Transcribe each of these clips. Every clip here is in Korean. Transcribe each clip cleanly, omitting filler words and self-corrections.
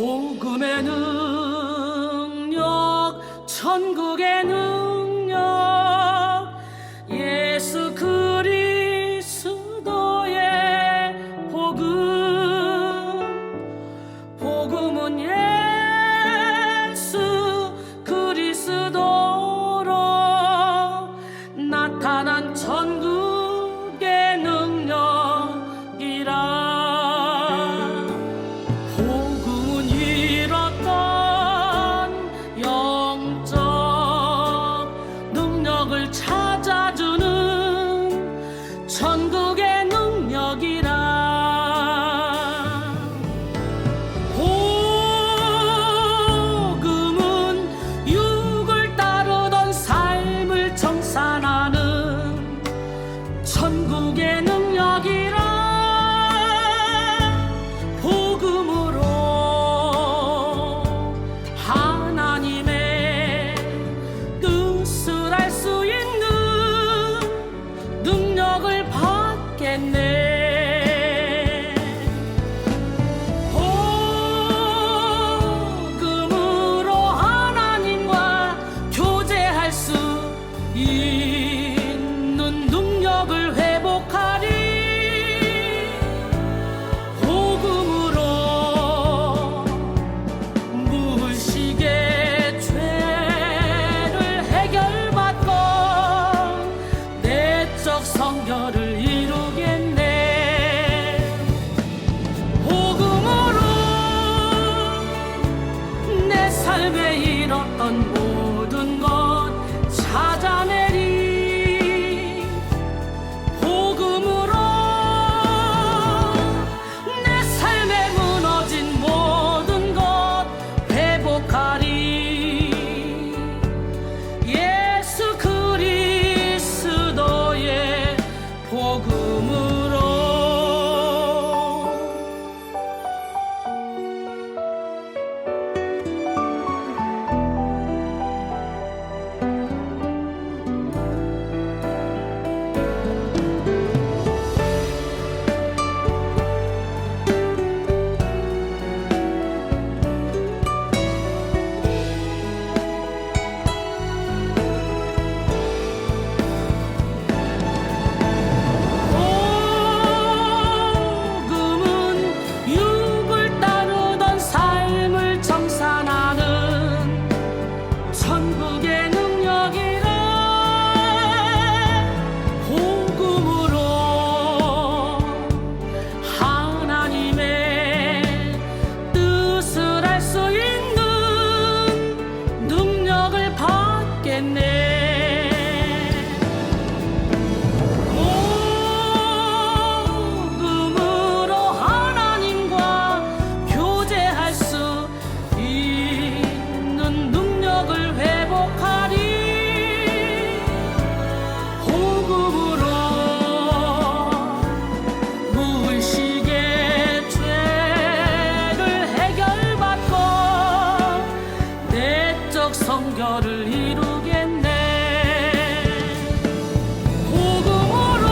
복음의 능력, 천국의 능력, 예수 그리스도의 복음은 예수 그리스도로 나타난 천국의 능력이라. 복음은 이뤘던 영적 능력을 찾아주는 천국의 능력이라. 복음은 육을 따르던 삶을 청산하는 천국의 능력이라. 복음으로 하나님의 뜻을 알 수 있는 능력을 받겠네. 복음으로 하나님과 교제할 수 있는 능력을 회복하리. 복음으로 무의식의 죄를 해결받고 내적 성결을 이루겠네. 복음으로 내 삶에 잃었던 모든 것 찾아내리. 복음으로 내 삶에 무너진 모든 것 회복하리. 예수 그리스도의 복음으로. 복음은 육을 따르던 삶을 청산하는 천국의 능력이라. 복음으로 하나님의 뜻을 알 수 있는 능력을 받겠네. 복음으로 하나님과 교제할 수 있는 능력을 회복하리. 복음으로 무의식의 죄를 해결받고 내적 성결을 이루겠네. 복음으로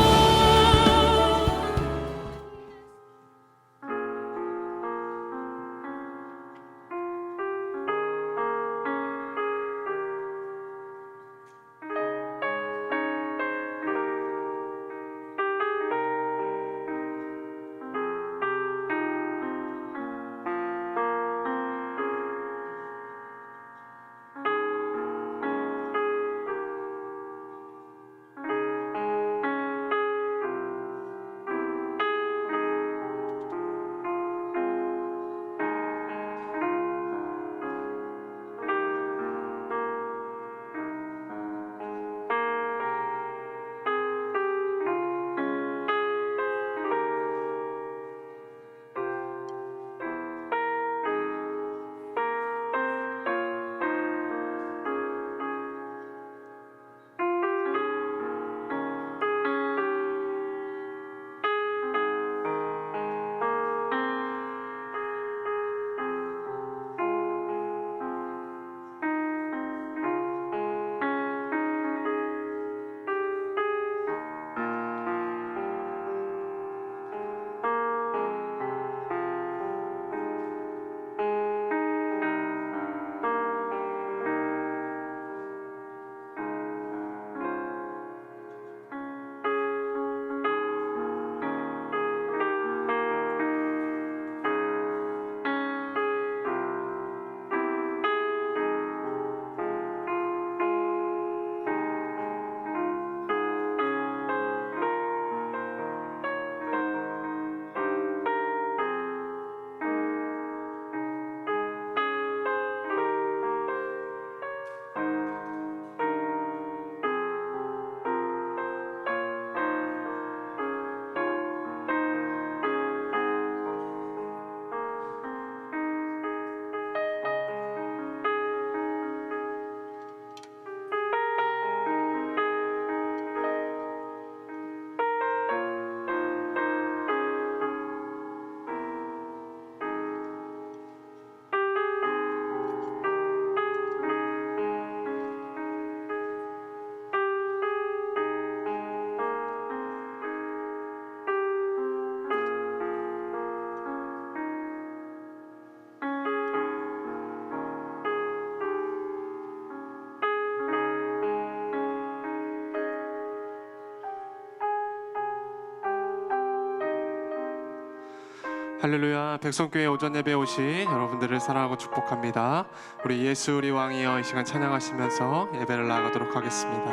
할렐루야. 백성교회 오전 예배 오신 여러분들을 사랑하고 축복합니다. 우리 예수 우리 왕이여 이 시간 찬양하시면서 예배를 나가도록 하겠습니다.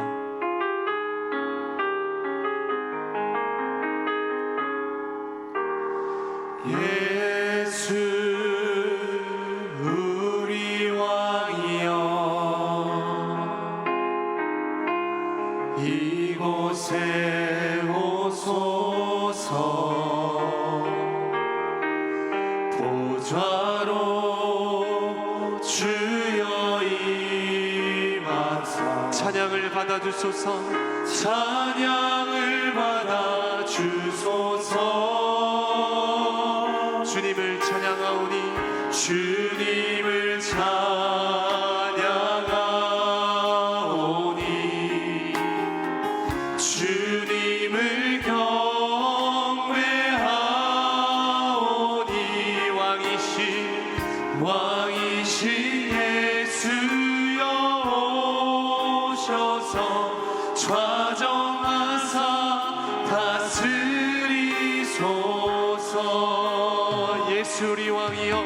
예수 우리 왕이여 이곳에 오소서 보좌로 주여 임하사 찬양을 받아주소서 찬양을 받아주소서 주님을 찬양하오니 주님을 찬양하오니 주님을 경배하오니 왕이신 예수여 오셔서 좌정하사 다스리소서 예수 우리 왕이여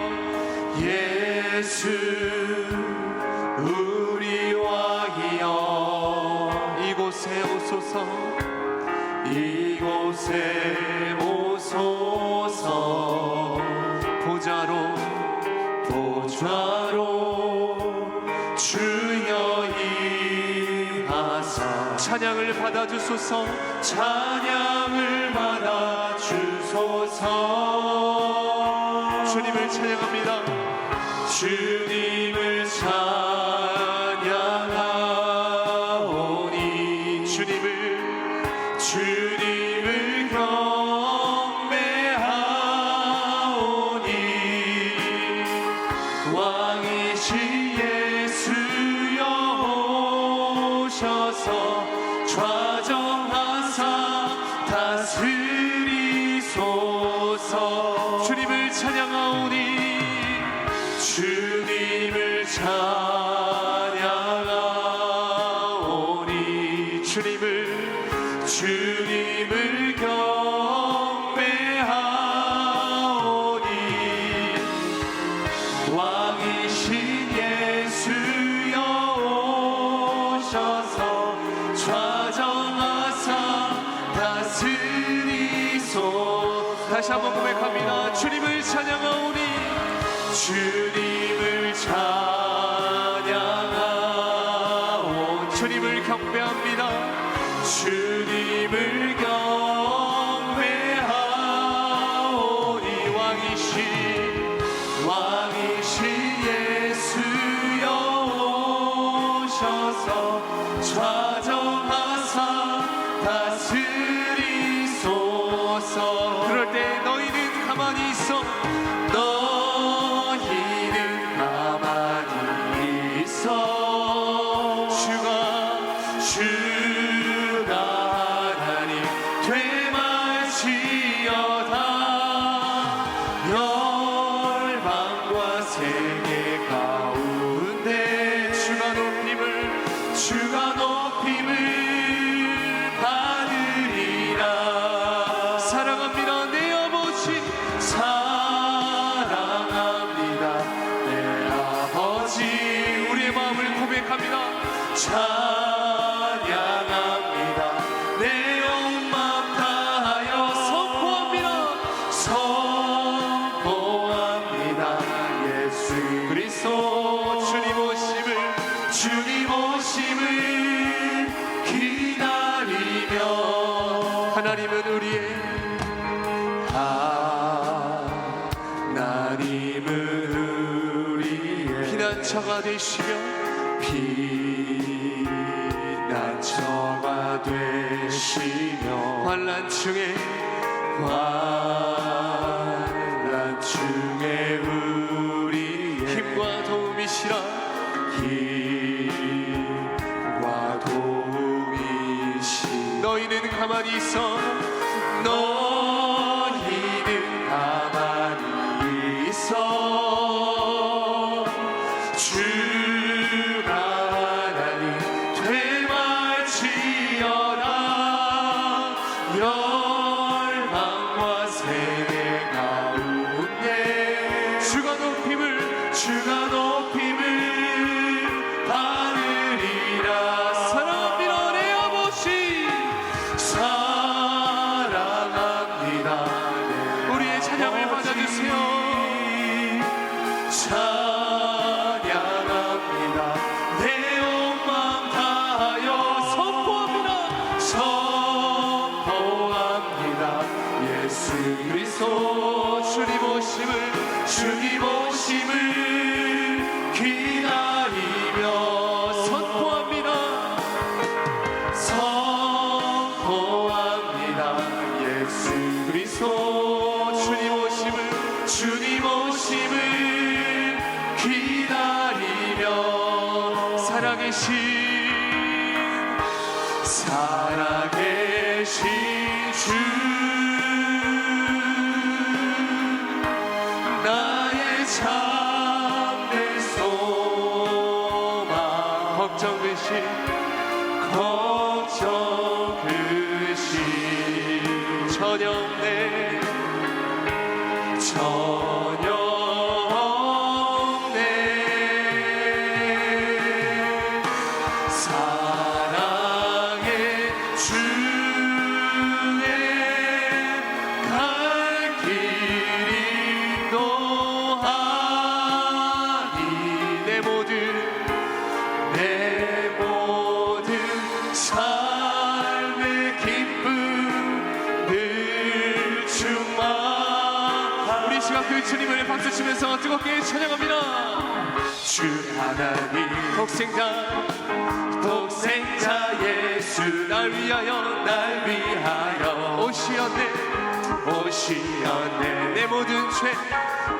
예수 우리 왕이여 이곳에 오소서 이곳에 오소서 보좌로 주여 임하사 찬양을 받아주소서 찬양을 받아주소서 주님을 찬양합니다 주님을 찬양하오니 주님을 경배하오니 왕이신 예수여 오셔서 좌정하사 다스리소서 주님을 찬양하오니 주님을 찬양하오니 주님을 경배하오니 왕이신 예수여 오셔서 좌정하사 다스리소 다시 한번 고백합니다 주님을 찬양하오니 주님을 찬양하오니 주님을 경배합니다 주님을 경배하오니 왕이신 예수여 오셔서 좌정하사 다스리소서 그럴 때 너희는 가만히 있어 너희는 가만히 있어 주가 하나님 되말지어다 열방과 세계 가운데 주가 높임을 받으리라 사랑합니다 내 아버지 사랑합니다 내 아버지 우리의 마음을 고백합니다 찬양합니다 내 온 마음 다하여 선포합니다 예수 그리스도 주님 오심을 기다리며 하나님은 우리의 피난처가 되시며 환난 중에 우리의 힘과 도움이시라 너희는 가만히 있어 주가 하나님 되말지어다 열방과 세계 가운데 높임을 받으리라. 사랑합니다 내 아버지. 사랑합니다. 우리의 찬양을 받아주세요. 찬양합니다. 내 온 마음 다하여 선포합니다. 선포합니다. 예수 그리스도 주님 오심을 주님 오심을 기다리며 선포합니다. 선포합니다. 예수 그리스도 주님 오심을 주님 오심을 기다리며 살아계신 주 나의 참된 소망 걱정 근심 걱정 근심 전혀 없네. 전혀 없네. 사랑의 주의 갈 길이 인도하니 내 모든 삶의 기쁨 늘 충만. 우리 시간 그 주님을 박수치면서 뜨겁게 찬양합니다. 주 하나님 독생자 예수 날 위하여 오시었네.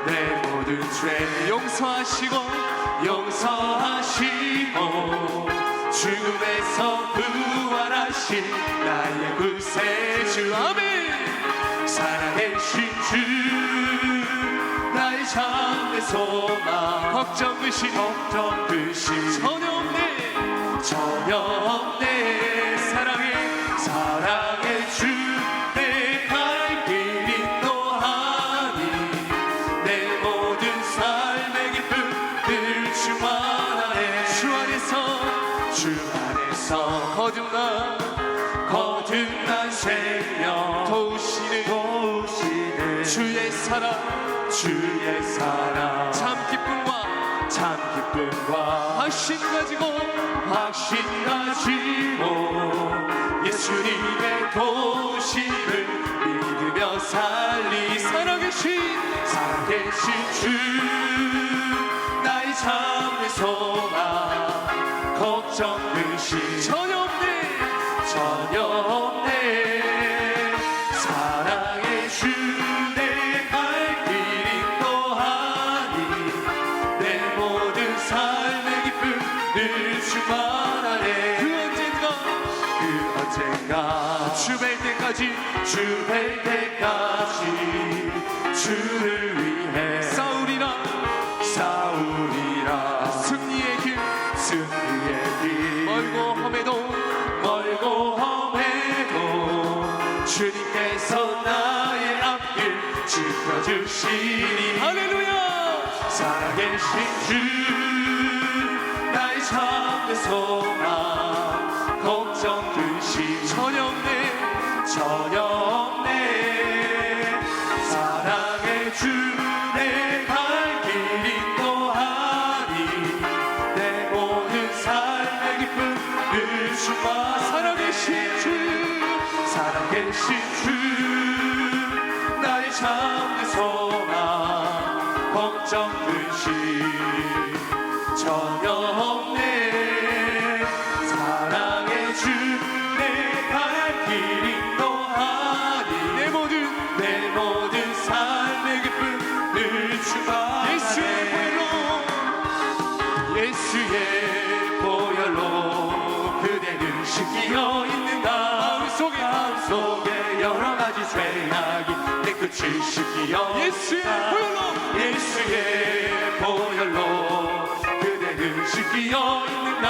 내 모든 죄 용서하시고 죽음에서 부활하신 나의 구세주. 아멘. 살아계신 주 나의 참된 소망 걱정 근심 전혀 없네. 사랑의 주 내 갈 길 인도하니 내 모든 삶의 기쁨 늘 충만하네. 주 안에서 거듭난 생명 도우시는 주의 사랑 참 기쁨과 확신 가지고 예수님의 도심을 믿으며 살리. 살아계신 주 나의 참된 소망 걱정 근심 전혀 없네. 사랑의 주 내 갈 길 인도하니 내 모든 삶의 기쁨 늘 충만하네. 그 언젠가 주 뵐 때까지 주를 위해 싸우리라. 승리의 길 멀고 험해도 주님께서 나의 앞길 지켜주시니. 할렐루야. 살아계신 주 나의 참된 소망 걱정 근심 전혀 없네. 사랑의 주 내 갈 길 인도하니 내 모든 삶의 기쁨 늘 충만. 살아계신 주 나의 참된 소망 걱정 근심 전혀 없네. 사랑의 주 내 갈 길 인도하니 내 모든 삶의 기쁨 늘 충만. 예수의 보혈로 그대는 씻기어 있는가. 마음속에 여러 가지 죄악이 깨끗이 씻기어. 예수의 보혈로 그대는 씻기어 있는가.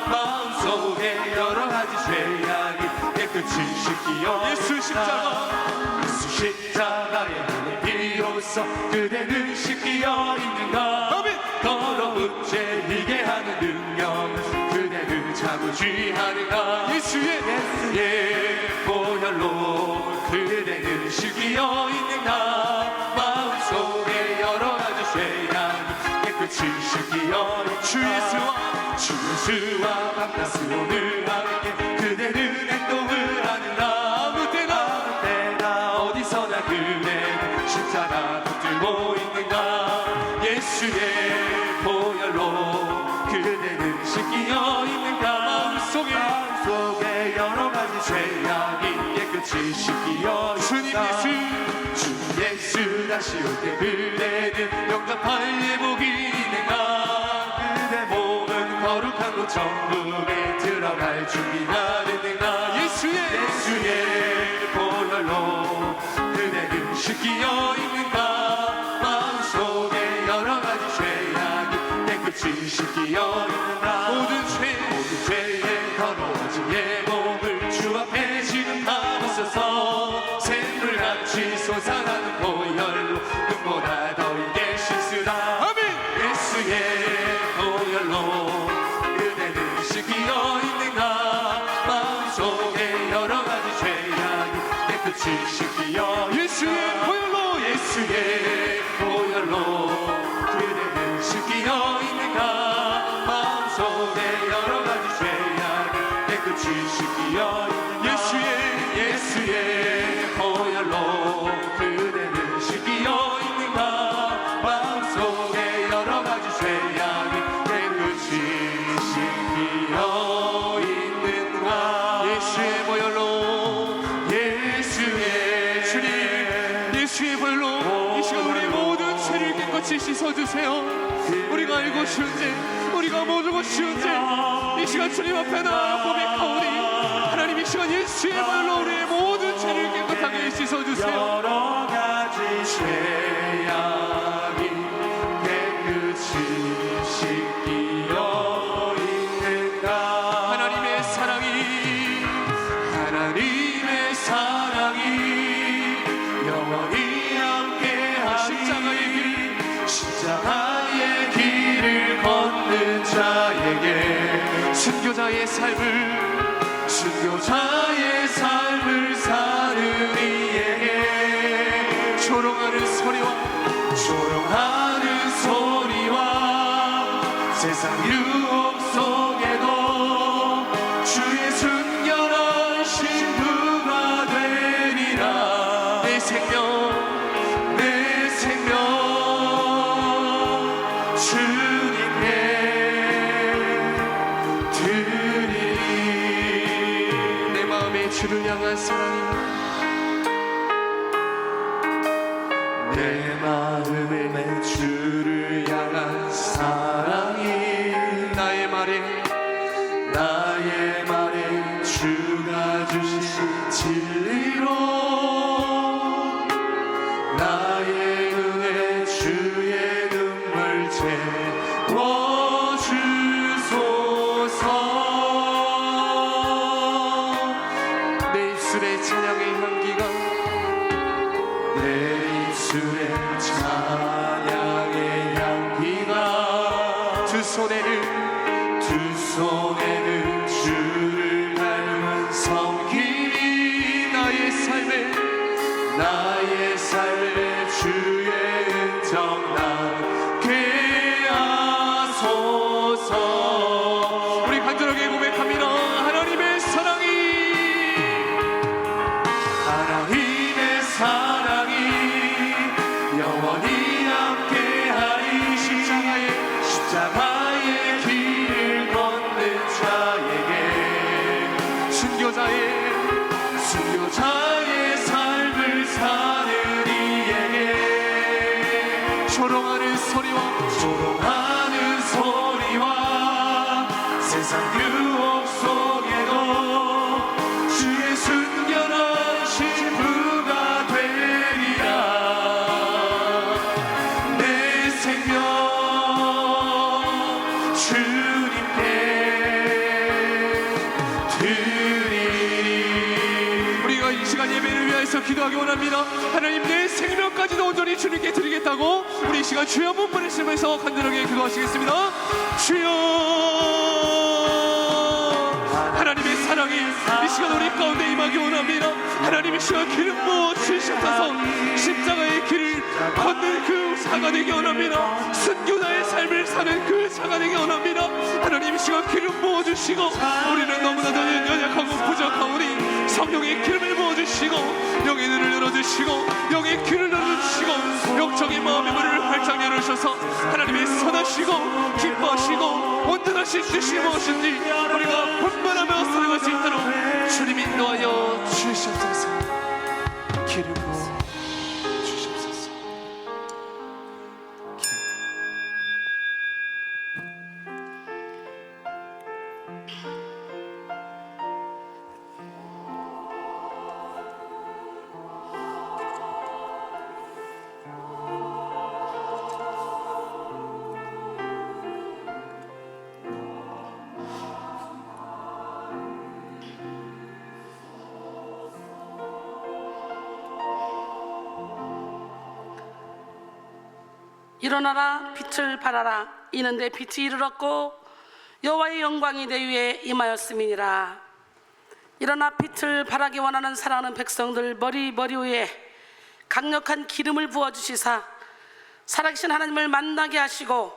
마음속에 여러 가지 죄악이 깨끗이 씻기어. 예수 십자가의 은혜 비로소 그대는 씻기어 있는가. 더 째리게 하는 능력 그대를 자부지하는가 예수의 보혈로 그대를 씻기어 있는가 마음속에 여러 가지 죄악이 깨끗이 씻기어 주 예수와 만나서 오늘 함께 그대는 행동을 하는가 아무 때나 어디서나 그대는 십자가 붙들고 있는가 예수의 보혈로 그대는 씻기어 있는가 마음속에 여러 가지 죄악이 깨끗이 씻기어 주 예수 다시 올 때 그대는 영접할 예복이 있는가 그대 몸은 거룩한 곳 천국에 들어갈 준비가 됐는가 예수의 보혈로 그대는 씻기어 있는가 마음속에 여러 가지 죄악이 깨끗이 씻기어 있는가 모든 죄에 더러워진 예 몸을 주 앞에 지금 담으셔서 샘물같이 솟아나는 보혈로 눈보다 더 이게 씻으라 예수의 보혈로 그대는 씻기어 있는가 마음속에 여러 가지 죄악이 깨끗이 씻기어 예수의 보혈로 그대는 씻기어 있는가 마음속에 여러 가지 죄악이 깨끗이 씻기어 예수의 보혈로 그대는 씻기어 있는가 마음속에 여러 가지 죄악이 깨끗이 씻기어 있는가 예수의 보혈로 예수의 보혈로 이 시간 우리의 모든 죄를 깨끗이 씻어주세요 우리가 알고 쉬운 죄 우리가 모르고 쉬운 죄이 시간 주님 앞에 나아 고백하오니 하나님 이 시간 예수의 보혈로 우리의 모든 죄를 깨끗하게 씻어주세요 여러 가지 죄악이 깨끗이 씻기어 있는가 하나님의 사랑이 영원히 함께하리 십자가의 길을 걷는 자에게 순교자의 삶을 사는 이에게 조롱하는 소리와 세상 유혹 속에도 주의 순결한 신부가 되리라 내 생명 주님께 드리리 내 마음에 주를 향한 사랑이 내 마음에 주를 향한 사랑이 나의 말에 주가 주신 진리로 나의 눈에 주의 눈물 채워주소서 내 입술에 찬양의 향기가 두 손에는 주를 닮은 섬김이 나의 삶에 주의 은정 나게 하소서 우리 간절하게 고백합니다 하나님의 사랑이 영원히 함께하리 십자가의 길을 걷는 자에게 순교자의 삶을 사는 이에게 조롱하는 소리와 세상 유혹 속에도 주의 순결한 신부가 되리라 내 생명 주님께 드리리 우리가 이 시간 예배를 위해서 기도하기 원합니다. 하나님 내 생명까지도 온전히 주님께 드리겠다고 우리 이 시간 주여 한번 부르시면서 간절하게 기도하시겠습니다. 주여, 하나님의 사랑이 이 시간 우리 가운데 임하기 원합니다. 하나님 이 시간 기름 부어 주시옵소서. 십자가의 길을 걷는 그 사가 되기 원합니다. 순교자의 삶을 사는 그 사가 되기 원합니다. 하나님 이 시간 기름 부어주시고 우리는 너무나도 연약하고 부족하오니 성령의 기름을 부어주시고 영의 눈을 열어주시고 영의 귀를 열어주시고 영적인 마음의 문을 활짝 열으셔서 하나님의 선하시고 기뻐하시고 온전하신 뜻이 무엇인지 우리가 분별하며 살아갈 수 있도록 주님 인도하여 주시옵소서. 기름 부어 주시옵소서. 일어나라 빛을 발하라 이는 내 빛이 이르렀고 여호와의 영광이 내 위에 임하였음이니라. 일어나 빛을 발하기 원하는 사랑하는 백성들 머리 위에 강력한 기름을 부어주시사 살아계신 하나님을 만나게 하시고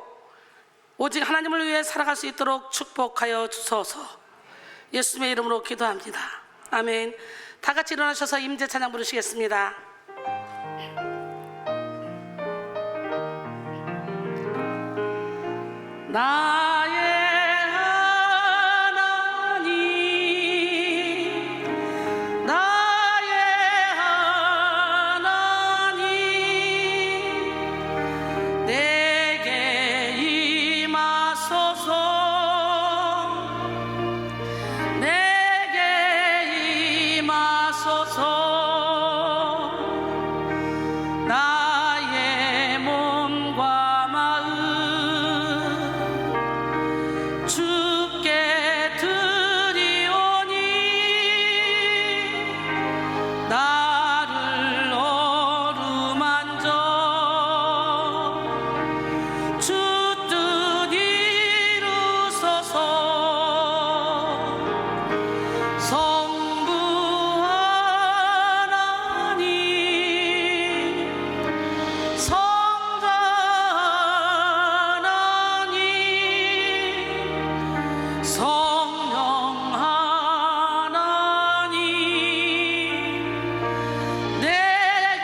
오직 하나님을 위해 살아갈 수 있도록 축복하여 주소서. 예수님의 이름으로 기도합니다. 아멘. 다 같이 일어나셔서 임재 찬양 부르시겠습니다. 나의 하나님, 나의 하나님, 내게 임하소서, 내게 임하소서. 나의 몸과 마음 주께 드리오니 나를 어루만져 주 뜻 이루소서. 성부 하나님, 성자 하나님, 성령 하나님, 내게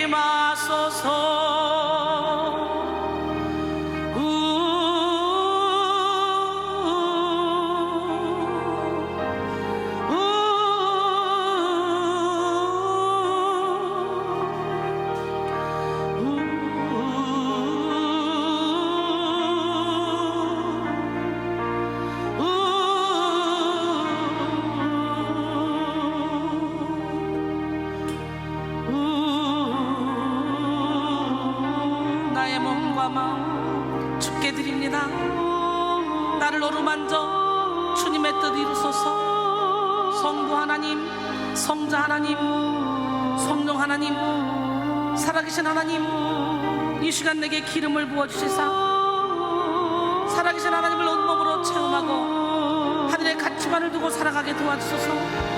임하소서. 나의 몸과 마음 주께 드립니다. 나를 어루만져 주님의 뜻 이루소서. 성부 하나님, 성자 하나님, 성령 하나님, 살아계신 하나님, 이 시간 내게 기름을 부어주시사 살아계신 하나님을 온몸으로 체험하고 하늘의 가치관을 두고 살아가게 도와주소서.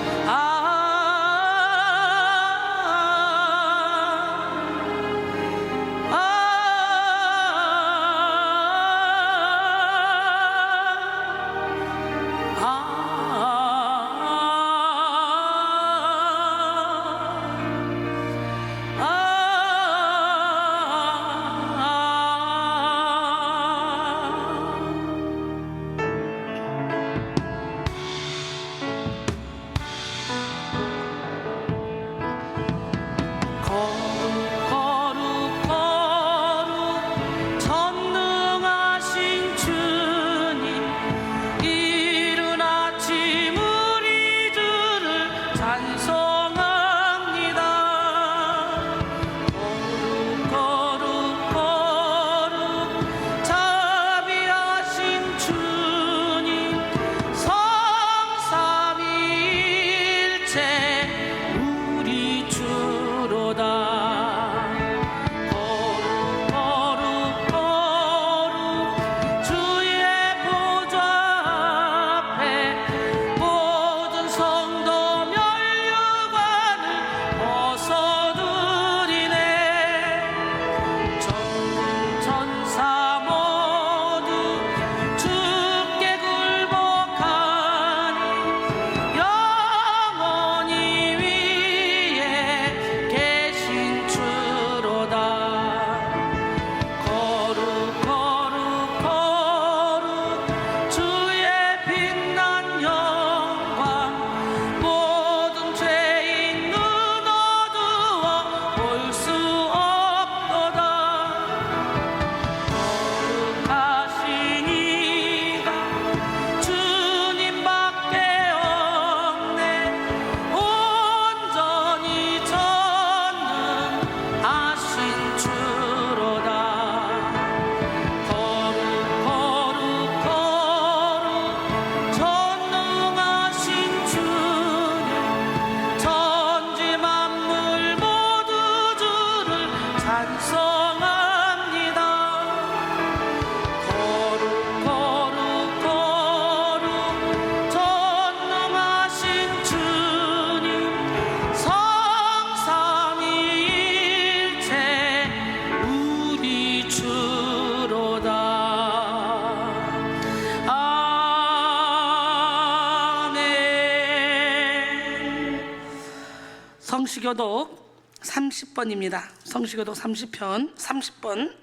성시교독 30번입니다. 성시교독 30번,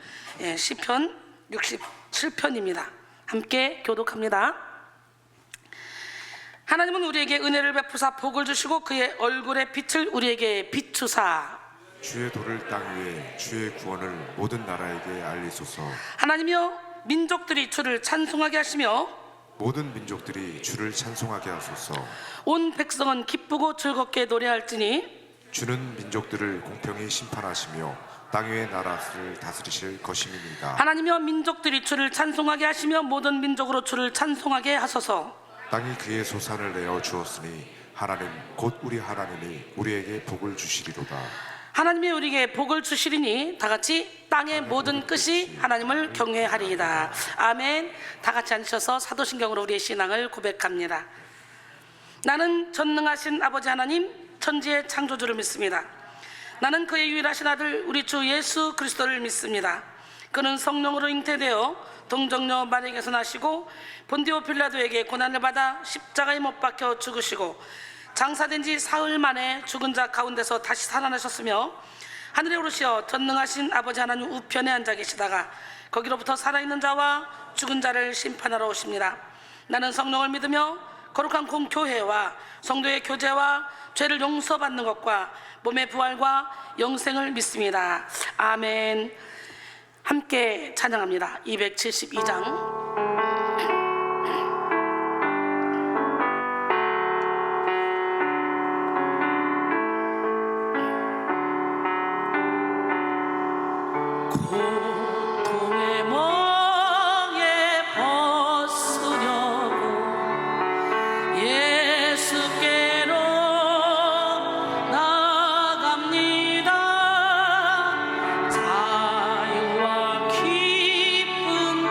시편 67편입니다. 함께 교독합니다. 하나님은 우리에게 은혜를 베푸사 복을 주시고 그의 얼굴의 빛을 우리에게 비추사 주의 도를 땅 위에 주의 구원을 모든 나라에게 알리소서. 하나님이여 민족들이 주를 찬송하게 하시며 모든 민족들이 주를 찬송하게 하소서. 온 백성은 기쁘고 즐겁게 노래할지니 주는 민족들을 공평히 심판하시며 땅 위의 나라를 다스리실 것임이니이다. 하나님이여 민족들이 주를 찬송하게 하시며 모든 민족으로 주를 찬송하게 하소서. 땅이 그의 소산을 내어 주었으니 하나님 곧 우리 하나님이 우리에게 복을 주시리로다. 하나님이 우리에게 복을 주시리니 다 같이 땅의 모든 끝이 하나님을 경외하리이다. 아멘. 다 같이 앉으셔서 사도신경으로 우리의 신앙을 고백합니다. 나는 전능하신 아버지 하나님 천지의 창조주를 믿습니다. 나는 그의 유일하신 아들 우리 주 예수 그리스도를 믿습니다. 그는 성령으로 잉태되어 동정녀 마리아에게서 나시고 본디오 빌라도에게 고난을 받아 십자가에 못 박혀 죽으시고 장사된 지 사흘 만에 죽은 자 가운데서 다시 살아나셨으며 하늘에 오르시어 전능하신 아버지 하나님 우편에 앉아 계시다가 거기로부터 살아있는 자와 죽은 자를 심판하러 오십니다. 나는 성령을 믿으며 거룩한 공교회와 성도의 교제와 죄를 용서받는 것과 몸의 부활과 영생을 믿습니다. 아멘. 함께 찬양합니다. 272장. 고통의 멍에 벗으려고 예수께로 나갑니다. 자유와 기쁨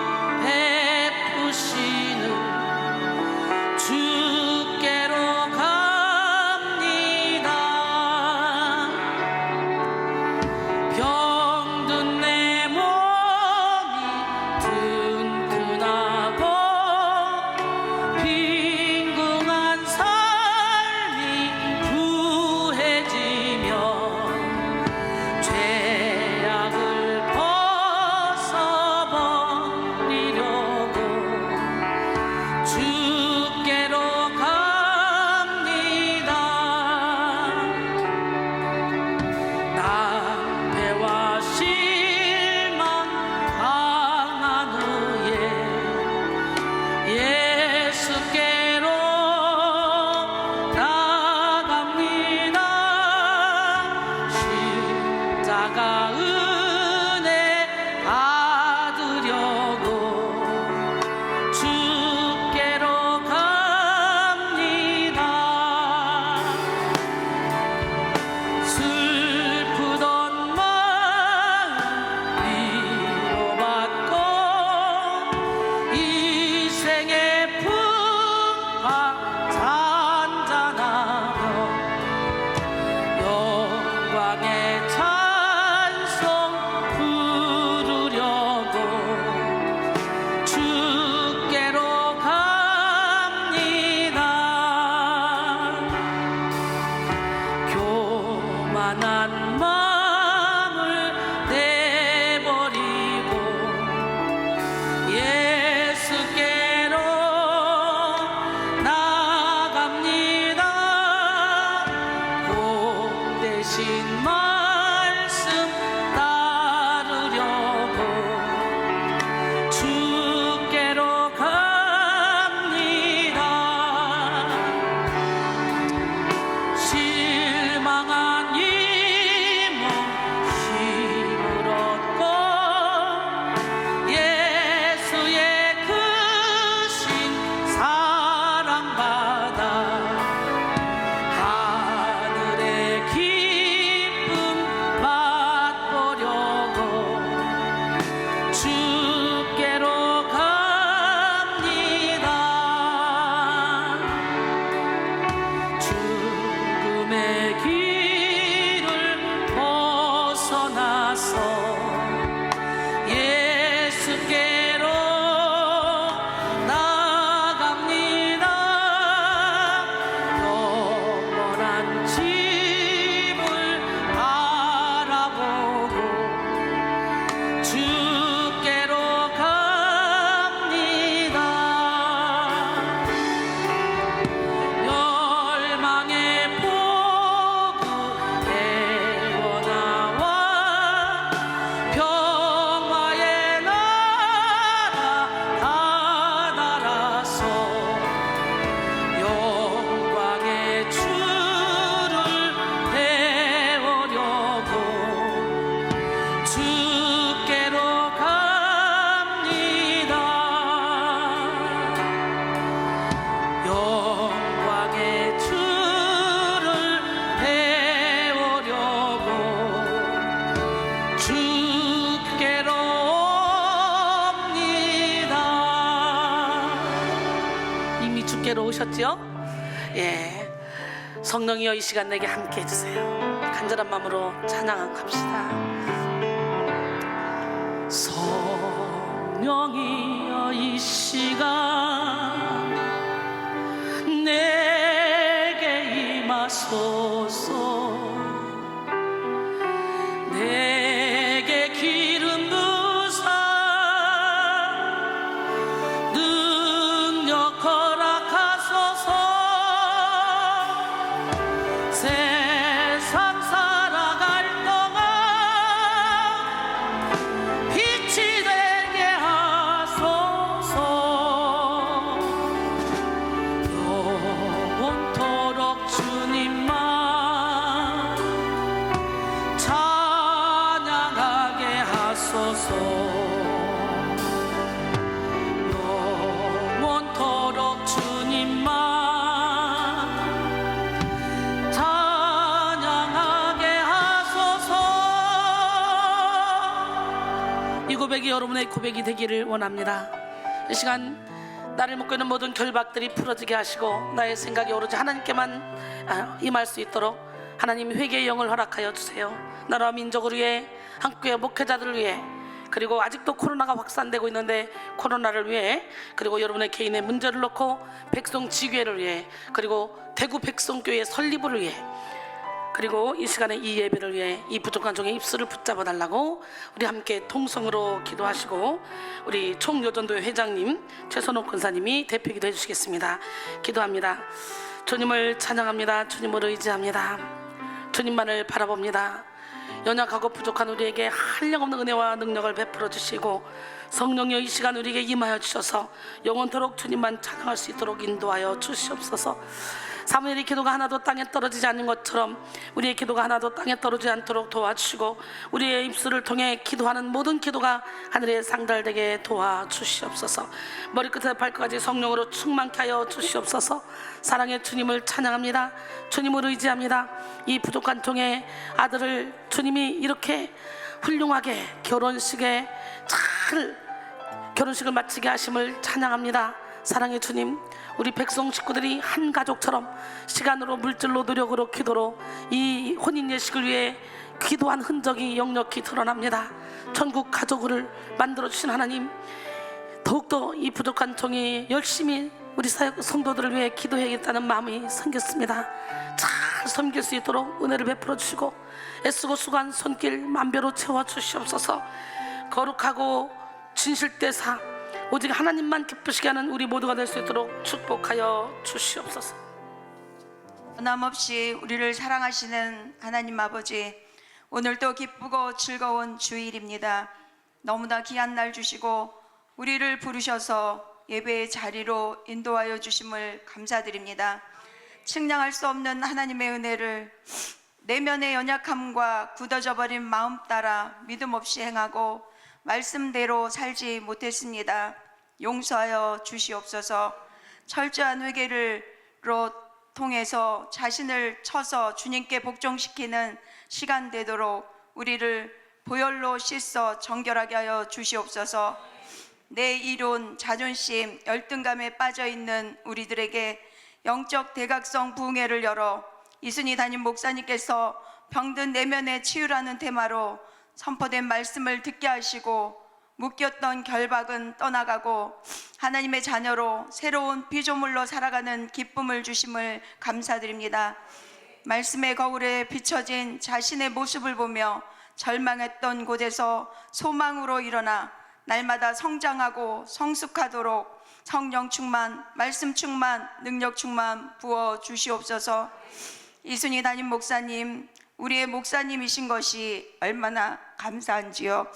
주께로 오셨지요? 예, 성령이여 이 시간 내게 함께 해주세요. 간절한 마음으로 찬양합시다. 성령이여 이 시간 내게 임하소서. 내게 기름 부사 능력 허락하소서. 세상 살아갈 동안 빛이 되게 하소서. 영원토록 주님만 찬양하게 하소서. 영원토록 주님만 찬양하게 하소서. 이 고백이 여러분의 고백이 되기를 원합니다. 이 시간 나를 묶고 있는 모든 결박들이 풀어지게 하시고 나의 생각이 오로지 하나님께만 임할 수 있도록 하나님 회개의 영을 허락하여 주세요. 나라와 민족을 위해, 한국교회 목회자들을 위해, 그리고 아직도 코로나가 확산되고 있는데 코로나를 위해, 그리고 여러분의 개인의 문제를 놓고 백성 지교회를 위해, 그리고 대구 백성교회 설립을 위해, 그리고 이 시간에 이 예배를 위해 이 부족한 종의 입술을 붙잡아 달라고 우리 함께 통성으로 기도하시고, 우리 총여전도회 회장님 최선옥 권사님이 대표기도 해주시겠습니다. 기도합니다. 주님을 찬양합니다. 주님을 의지합니다. 주님만을 바라봅니다. 연약하고 부족한 우리에게 한량없는 은혜와 능력을 베풀어 주시고, 성령여 이 시간 우리에게 임하여 주셔서 영원토록 주님만 찬양할 수 있도록 인도하여 주시옵소서. 사무엘의 기도가 하나도 땅에 떨어지지 않는 것처럼 우리의 기도가 하나도 땅에 떨어지지 않도록 도와주시고, 우리의 입술을 통해 기도하는 모든 기도가 하늘에 상달되게 도와주시옵소서. 머리끝에서 발끝까지 성령으로 충만케 하여 주시옵소서. 사랑의 주님을 찬양합니다. 주님을 의지합니다. 이 부족한 종의 아들을 주님이 이렇게 훌륭하게 결혼식을 마치게 하심을 찬양합니다. 사랑의 주님, 우리 백성 식구들이 한 가족처럼 시간으로, 물질로, 노력으로, 기도로 이 혼인 예식을 위해 기도한 흔적이 역력히 드러납니다. 천국 가족을 만들어 주신 하나님, 더욱더 이 부족한 종이 열심히 우리 성도들을 위해 기도해야겠다는 마음이 생겼습니다. 잘 섬길 수 있도록 은혜를 베풀어 주시고, 애쓰고 수고한 손길 만배로 채워 주시옵소서. 거룩하고 진실되사 오직 하나님만 기쁘시게 하는 우리 모두가 될 수 있도록 축복하여 주시옵소서. 변함없이 우리를 사랑하시는 하나님 아버지, 오늘도 기쁘고 즐거운 주일입니다. 너무나 귀한 날 주시고 우리를 부르셔서 예배의 자리로 인도하여 주심을 감사드립니다. 측량할 수 없는 하나님의 은혜를 내면의 연약함과 굳어져 버린 마음 따라 믿음 없이 행하고 말씀대로 살지 못했습니다. 용서하여 주시옵소서. 철저한 회개로 통해서 자신을 쳐서 주님께 복종시키는 시간 되도록 우리를 보혈로 씻어 정결하게 하여 주시옵소서. 내 이론, 자존심, 열등감에 빠져있는 우리들에게 영적 대각성 부흥회를 열어 이순희 담임 목사님께서 병든 내면의 치유라는 테마로 선포된 말씀을 듣게 하시고, 묶였던 결박은 떠나가고 하나님의 자녀로 새로운 피조물로 살아가는 기쁨을 주심을 감사드립니다. 말씀의 거울에 비춰진 자신의 모습을 보며 절망했던 곳에서 소망으로 일어나 날마다 성장하고 성숙하도록 성령 충만, 말씀 충만, 능력 충만 부어 주시옵소서. 이순희 담임 목사님, 우리의 목사님이신 것이 얼마나 감사한지요.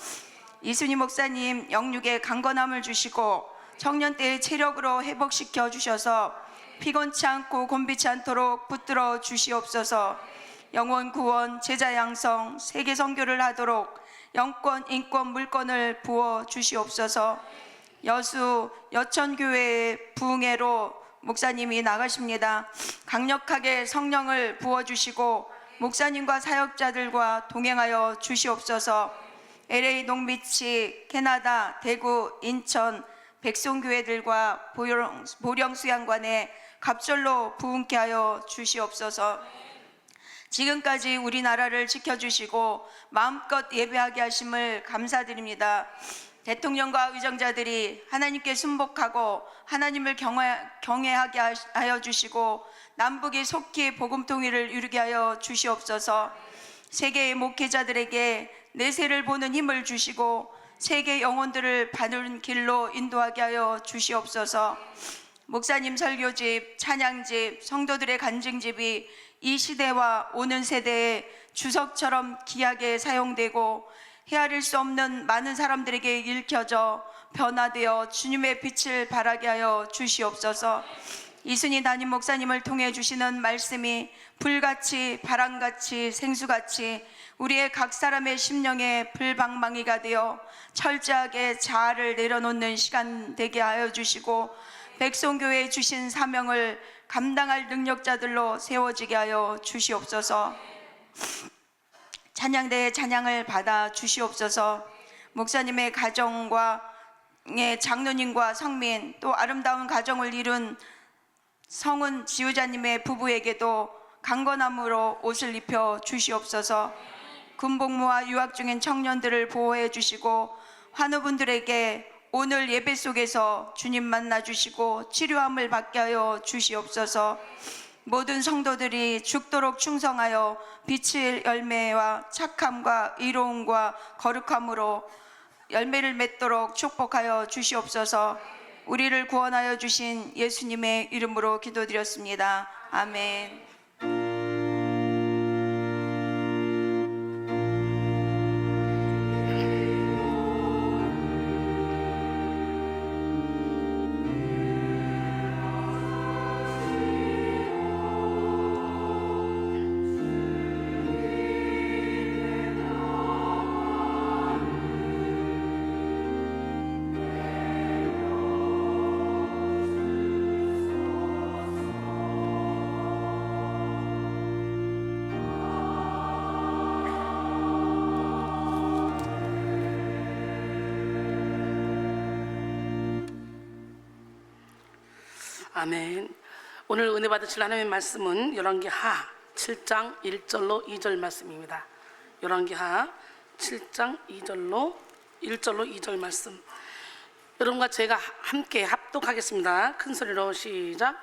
이순희 목사님 영육에 강건함을 주시고 청년 때의 체력으로 회복시켜 주셔서 피곤치 않고 곤비치 않도록 붙들어 주시옵소서. 영원 구원, 제자 양성, 세계 선교를 하도록 영권, 인권, 물권을 부어 주시옵소서. 여수 여천교회의 부흥회로 목사님이 나가십니다. 강력하게 성령을 부어 주시고 목사님과 사역자들과 동행하여 주시옵소서. LA, 농비치, 캐나다, 대구, 인천, 백송교회들과 보령수양관에 갑절로 부흥케 하여 주시옵소서. 지금까지 우리나라를 지켜주시고 마음껏 예배하게 하심을 감사드립니다. 대통령과 의정자들이 하나님께 순복하고 하나님을 경외하게 하여 주시고 남북이 속히 복음 통일을 이루게 하여 주시옵소서. 세계의 목회자들에게 내세를 보는 힘을 주시고 세계 영혼들을 바른 길로 인도하게 하여 주시옵소서. 목사님 설교집, 찬양집, 성도들의 간증집이 이 시대와 오는 세대에 주석처럼 귀하게 사용되고 헤아릴 수 없는 많은 사람들에게 읽혀져 변화되어 주님의 빛을 발하게 하여 주시옵소서. 이순희 담임 목사님을 통해 주시는 말씀이 불같이 바람같이 생수같이 우리의 각 사람의 심령에 불방망이가 되어 철저하게 자아를 내려놓는 시간 되게 하여 주시고 백성교회에 주신 사명을 감당할 능력자들로 세워지게 하여 주시옵소서. 찬양대의 찬양을 받아 주시옵소서. 목사님의 가정과 장로님과 성민 또 아름다운 가정을 이룬 성은 지우자님의 부부에게도 강건함으로 옷을 입혀 주시옵소서. 군복무와 유학 중인 청년들을 보호해 주시고 환우분들에게 오늘 예배 속에서 주님 만나 주시고 치료함을 받게 하여 주시옵소서. 모든 성도들이 죽도록 충성하여 빛의 열매와 착함과 의로움과 거룩함으로 열매를 맺도록 축복하여 주시옵소서. 우리를 구원하여 주신 예수님의 이름으로 기도드렸습니다. 아멘. 아멘. 오늘 은혜 받으실 하나님의 말씀은 열왕기하 7장 1절로 2절 말씀입니다. 열왕기하 7장 1절로 2절 말씀. 여러분과 제가 함께 합독하겠습니다. 큰 소리로 시작.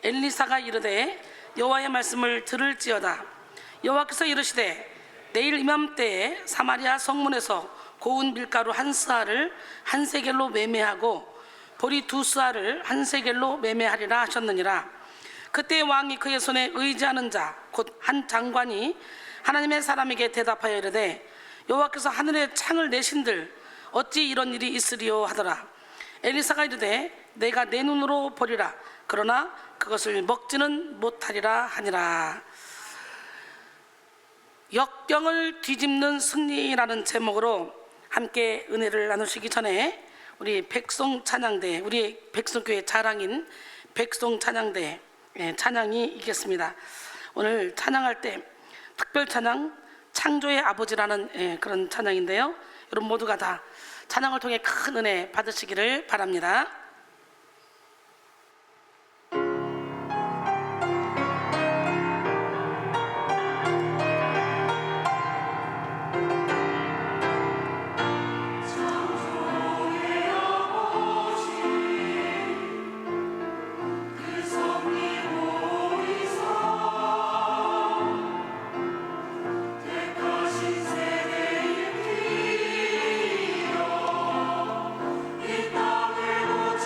엘리사가 이르되 여호와의 말씀을 들을지어다. 여호와께서 이르시되 내일 이맘때에 사마리아 성문에서 고운 밀가루 한 스아를 한 세겔로 매매하고 보리 두 스아를 한 세겔로 매매하리라 하셨느니라. 그때 왕이 그의 손에 의지하는 자 곧 한 장관이 하나님의 사람에게 대답하여 이르되 여호와께서 하늘에 창을 내신들 어찌 이런 일이 있으리요 하더라. 엘리사가 이르되 내가 내 눈으로 보리라. 그러나 그것을 먹지는 못하리라 하니라. 역경을 뒤집는 승리라는 제목으로 함께 은혜를 나누시기 전에 우리 백송 찬양대, 우리 백송교회 자랑인 백송 찬양대 찬양이 있겠습니다. 오늘 찬양할 때 특별 찬양 창조의 아버지라는 그런 찬양인데요. 여러분 모두가 다 찬양을 통해 큰 은혜 받으시기를 바랍니다. 이 땅을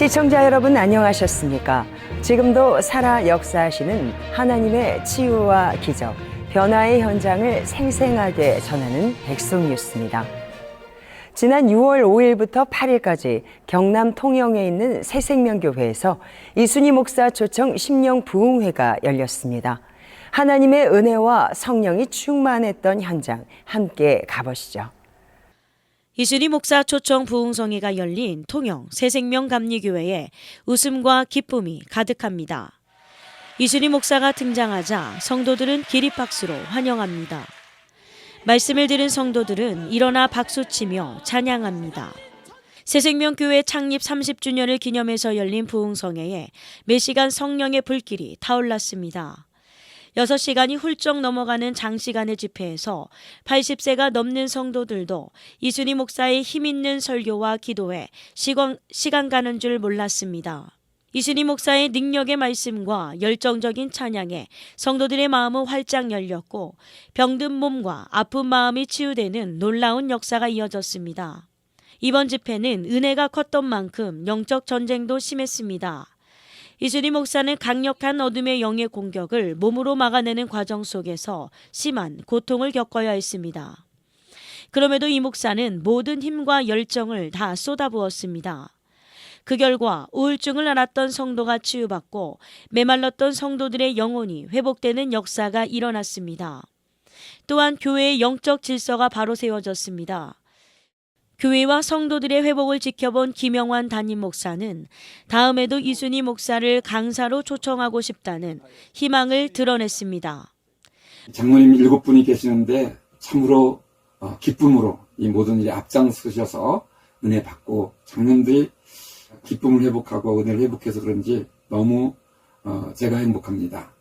시청자 여러분 안녕하셨습니까? 지금도 살아 역사하시는 하나님의 치유와 기적, 변화의 현장을 생생하게 전하는 백성뉴스입니다. 지난 6월 5일부터 8일까지 경남 통영에 있는 새생명교회에서 이순희 목사 초청 심령 부흥회가 열렸습니다. 하나님의 은혜와 성령이 충만했던 현장 함께 가보시죠. 이순희 목사 초청 부흥성회가 열린 통영 새생명 감리교회에 웃음과 기쁨이 가득합니다. 이순희 목사가 등장하자 성도들은 기립박수로 환영합니다. 말씀을 들은 성도들은 일어나 박수치며 찬양합니다. 새생명교회 창립 30주년을 기념해서 열린 부흥성회에 매 시간 성령의 불길이 타올랐습니다. 6시간이 훌쩍 넘어가는 장시간의 집회에서 80세가 넘는 성도들도 이순희 목사의 힘있는 설교와 기도에 시간 가는 줄 몰랐습니다. 이순희 목사의 능력의 말씀과 열정적인 찬양에 성도들의 마음은 활짝 열렸고 병든 몸과 아픈 마음이 치유되는 놀라운 역사가 이어졌습니다. 이번 집회는 은혜가 컸던 만큼 영적 전쟁도 심했습니다. 이순희 목사는 강력한 어둠의 영의 공격을 몸으로 막아내는 과정 속에서 심한 고통을 겪어야 했습니다. 그럼에도 이 목사는 모든 힘과 열정을 다 쏟아부었습니다. 그 결과 우울증을 앓았던 성도가 치유받고 메말랐던 성도들의 영혼이 회복되는 역사가 일어났습니다. 또한 교회의 영적 질서가 바로 세워졌습니다. 교회와 성도들의 회복을 지켜본 김영환 담임 목사는 다음에도 이순희 목사를 강사로 초청하고 싶다는 희망을 드러냈습니다. 장로님 7분이 계시는데 참으로 기쁨으로 이 모든 일에 앞장서셔서 은혜 받고 장로님들이 기쁨을 회복하고 은혜를 회복해서 그런지 너무 제가 행복합니다.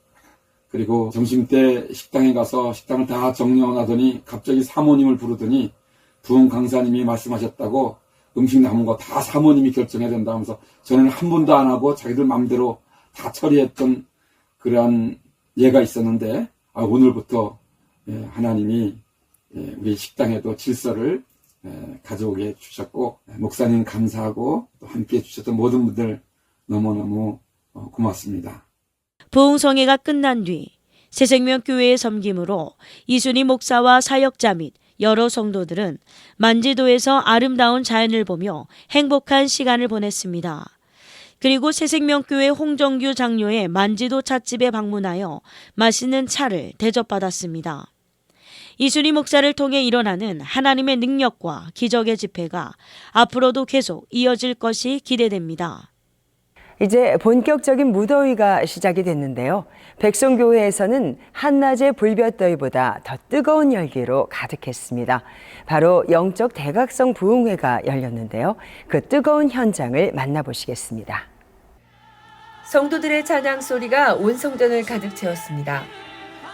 그리고 점심때 식당에 가서 식당을 다 정리하더니 갑자기 사모님을 부르더니 부흥 강사님이 말씀하셨다고 음식 남은 거 다 사모님이 결정해야 된다면서 저는 한 번도 안 하고 자기들 마음대로 다 처리했던 그러한 예가 있었는데 오늘부터 하나님이 우리 식당에도 질서를 가져오게 주셨고 목사님 감사하고 또 함께해 주셨던 모든 분들 너무너무 고맙습니다. 부흥성회가 끝난 뒤 새생명교회의 섬김으로 이순희 목사와 사역자 및 여러 성도들은 만지도에서 아름다운 자연을 보며 행복한 시간을 보냈습니다. 그리고 새생명교회 홍정규 장로의 만지도 찻집에 방문하여 맛있는 차를 대접받았습니다. 이순희 목사를 통해 일어나는 하나님의 능력과 기적의 집회가 앞으로도 계속 이어질 것이 기대됩니다. 이제 본격적인 무더위가 시작이 됐는데요. 백성교회에서는 한낮의 불볕더위보다 더 뜨거운 열기로 가득했습니다. 바로 영적 대각성 부흥회가 열렸는데요. 그 뜨거운 현장을 만나보시겠습니다. 성도들의 찬양 소리가 온 성전을 가득 채웠습니다.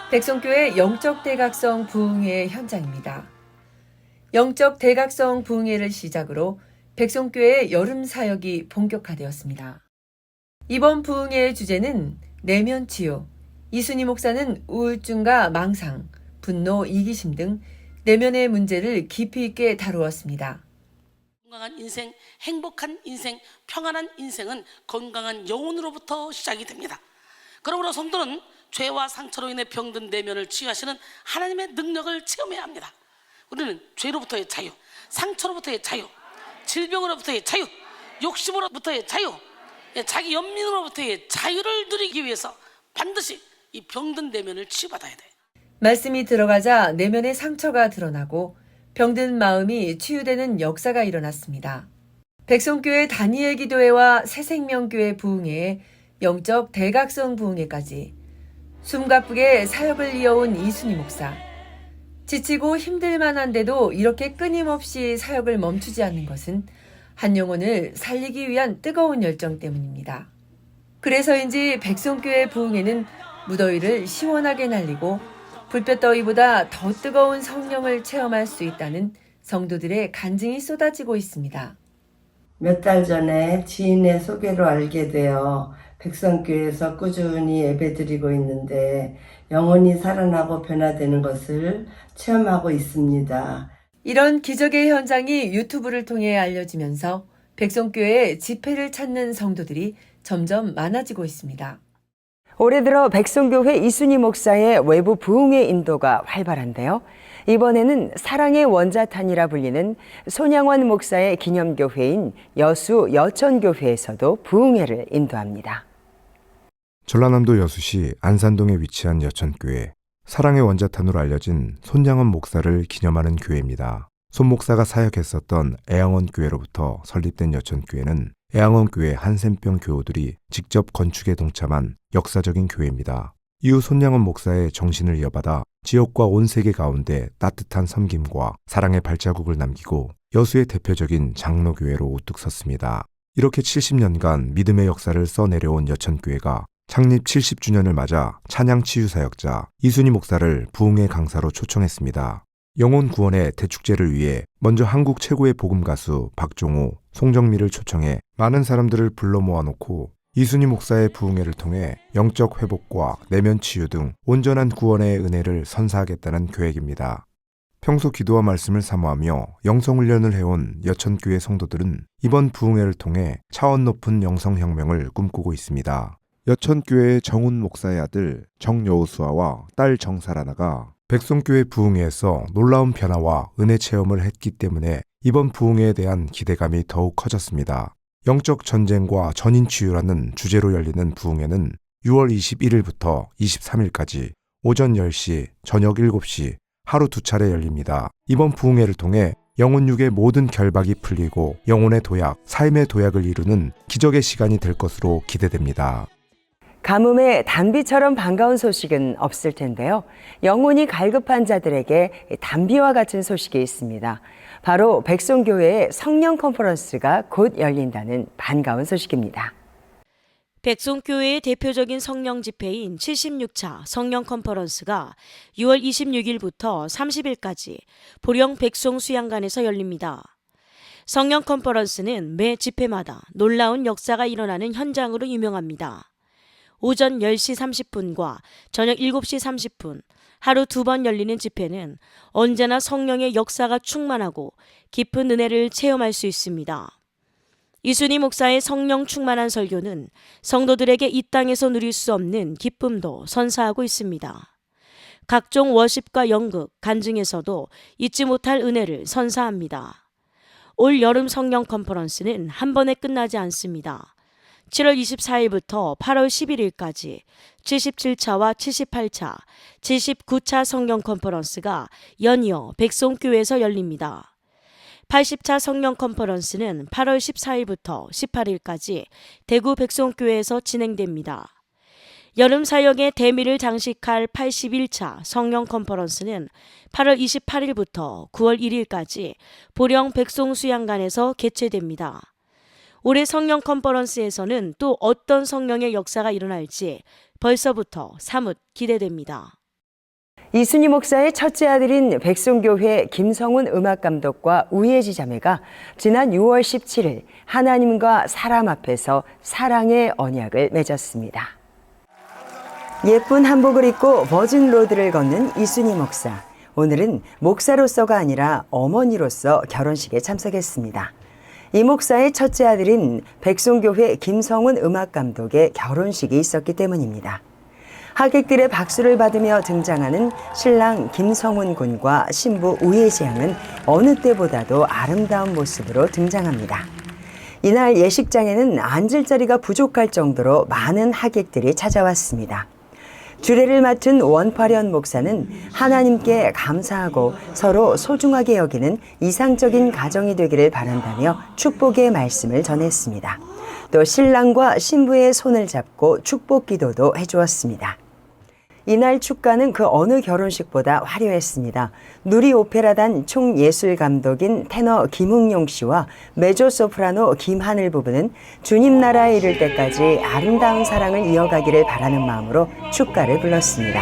백성교회 영적 대각성 부흥회 현장입니다. 영적 대각성 부흥회를 시작으로 백성교회 여름 사역이 본격화되었습니다. 이번 부흥회의 주제는 내면 치유. 이순희 목사는 우울증과 망상, 분노, 이기심 등 내면의 문제를 깊이 있게 다루었습니다. 건강한 인생, 행복한 인생, 평안한 인생은 건강한 영혼으로부터 시작이 됩니다. 그러므로 성도는 죄와 상처로 인해 병든 내면을 치유하시는 하나님의 능력을 체험해야 합니다. 우리는 죄로부터의 자유, 상처로부터의 자유, 질병으로부터의 자유, 욕심으로부터의 자유, 자기 연민으로부터의 자유를 누리기 위해서 반드시 이 병든 내면을 치유받아야 돼. 말씀이 들어가자 내면의 상처가 드러나고 병든 마음이 치유되는 역사가 일어났습니다. 백성교회 다니엘 기도회와 새생명교회 부흥회에 영적 대각성 부흥회까지 숨가쁘게 사역을 이어온 이순희 목사. 지치고 힘들만한데도 이렇게 끊임없이 사역을 멈추지 않는 것은 한 영혼을 살리기 위한 뜨거운 열정 때문입니다. 그래서인지 백성교회 부흥회는 무더위를 시원하게 날리고 불볕더위보다 더 뜨거운 성령을 체험할 수 있다는 성도들의 간증이 쏟아지고 있습니다. 몇 달 전에 지인의 소개로 알게 되어 백성교회에서 꾸준히 예배드리고 있는데 영혼이 살아나고 변화되는 것을 체험하고 있습니다. 이런 기적의 현장이 유튜브를 통해 알려지면서 백성교회 집회를 찾는 성도들이 점점 많아지고 있습니다. 올해 들어 백성교회 이순희 목사의 외부 부흥의 인도가 활발한데요. 이번에는 사랑의 원자탄이라 불리는 손양원 목사의 기념교회인 여수 여천교회에서도 부흥회를 인도합니다. 전라남도 여수시 안산동에 위치한 여천교회, 사랑의 원자탄으로 알려진 손양원 목사를 기념하는 교회입니다. 손 목사가 사역했었던 애양원 교회로부터 설립된 여천교회는 애양원 교회 한센병 교우들이 직접 건축에 동참한 역사적인 교회입니다. 이후 손양원 목사의 정신을 이어받아 지역과 온 세계 가운데 따뜻한 섬김과 사랑의 발자국을 남기고 여수의 대표적인 장로교회로 우뚝 섰습니다. 이렇게 70년간 믿음의 역사를 써내려온 여천교회가 창립 70주년을 맞아 찬양치유사역자 이순희 목사를 부흥의 강사로 초청했습니다. 영혼 구원의 대축제를 위해 먼저 한국 최고의 복음 가수 박종호, 송정미를 초청해 많은 사람들을 불러 모아놓고 이순희 목사의 부흥회를 통해 영적 회복과 내면 치유 등 온전한 구원의 은혜를 선사하겠다는 계획입니다. 평소 기도와 말씀을 사모하며 영성훈련을 해온 여천교회 성도들은 이번 부흥회를 통해 차원 높은 영성혁명을 꿈꾸고 있습니다. 여천교회 정훈 목사의 아들 정여우수아와 딸 정사라나가 백성교회 부흥회에서 놀라운 변화와 은혜 체험을 했기 때문에 이번 부흥회에 대한 기대감이 더욱 커졌습니다. 영적 전쟁과 전인 치유라는 주제로 열리는 부흥회는 6월 21일부터 23일까지 오전 10시, 저녁 7시 하루 2차례 열립니다. 이번 부흥회를 통해 영혼육의 모든 결박이 풀리고 영혼의 도약, 삶의 도약을 이루는 기적의 시간이 될 것으로 기대됩니다. 가뭄에 단비처럼 반가운 소식은 없을 텐데요. 영혼이 갈급한 자들에게 단비와 같은 소식이 있습니다. 바로 백송교회의 성령 컨퍼런스가 곧 열린다는 반가운 소식입니다. 백송교회의 대표적인 성령 집회인 76차 성령 컨퍼런스가 6월 26일부터 30일까지 보령 백송 수양관에서 열립니다. 성령 컨퍼런스는 매 집회마다 놀라운 역사가 일어나는 현장으로 유명합니다. 오전 10시 30분과 저녁 7시 30분 하루 2번 열리는 집회는 언제나 성령의 역사가 충만하고 깊은 은혜를 체험할 수 있습니다. 이순희 목사의 성령 충만한 설교는 성도들에게 이 땅에서 누릴 수 없는 기쁨도 선사하고 있습니다. 각종 워십과 연극, 간증에서도 잊지 못할 은혜를 선사합니다. 올 여름 성령 컨퍼런스는 한 번에 끝나지 않습니다. 7월 24일부터 8월 11일까지 77차와 78차, 79차 성령 컨퍼런스가 연이어 백송교회에서 열립니다. 80차 성령 컨퍼런스는 8월 14일부터 18일까지 대구 백송교회에서 진행됩니다. 여름 사역의 대미를 장식할 81차 성령 컨퍼런스는 8월 28일부터 9월 1일까지 보령 백송수양관에서 개최됩니다. 올해 성령 컨퍼런스에서는 또 어떤 성령의 역사가 일어날지 벌써부터 사뭇 기대됩니다. 이순희 목사의 첫째 아들인 백송교회 김성훈 음악감독과 우예지 자매가 지난 6월 17일 하나님과 사람 앞에서 사랑의 언약을 맺었습니다. 예쁜 한복을 입고 버진 로드를 걷는 이순희 목사. 오늘은 목사로서가 아니라 어머니로서 결혼식에 참석했습니다. 이 목사의 첫째 아들인 백송교회 김성훈 음악감독의 결혼식이 있었기 때문입니다. 하객들의 박수를 받으며 등장하는 신랑 김성훈 군과 신부 우예지 양은 어느 때보다도 아름다운 모습으로 등장합니다. 이날 예식장에는 앉을 자리가 부족할 정도로 많은 하객들이 찾아왔습니다. 주례를 맡은 원파련 목사는 하나님께 감사하고 서로 소중하게 여기는 이상적인 가정이 되기를 바란다며 축복의 말씀을 전했습니다. 또 신랑과 신부의 손을 잡고 축복 기도도 해주었습니다. 이날 축가는 그 어느 결혼식보다 화려했습니다. 누리 오페라단 총예술감독인 테너 김웅용 씨와 메조소프라노 김하늘 부부는 주님 나라에 이를 때까지 아름다운 사랑을 이어가기를 바라는 마음으로 축가를 불렀습니다.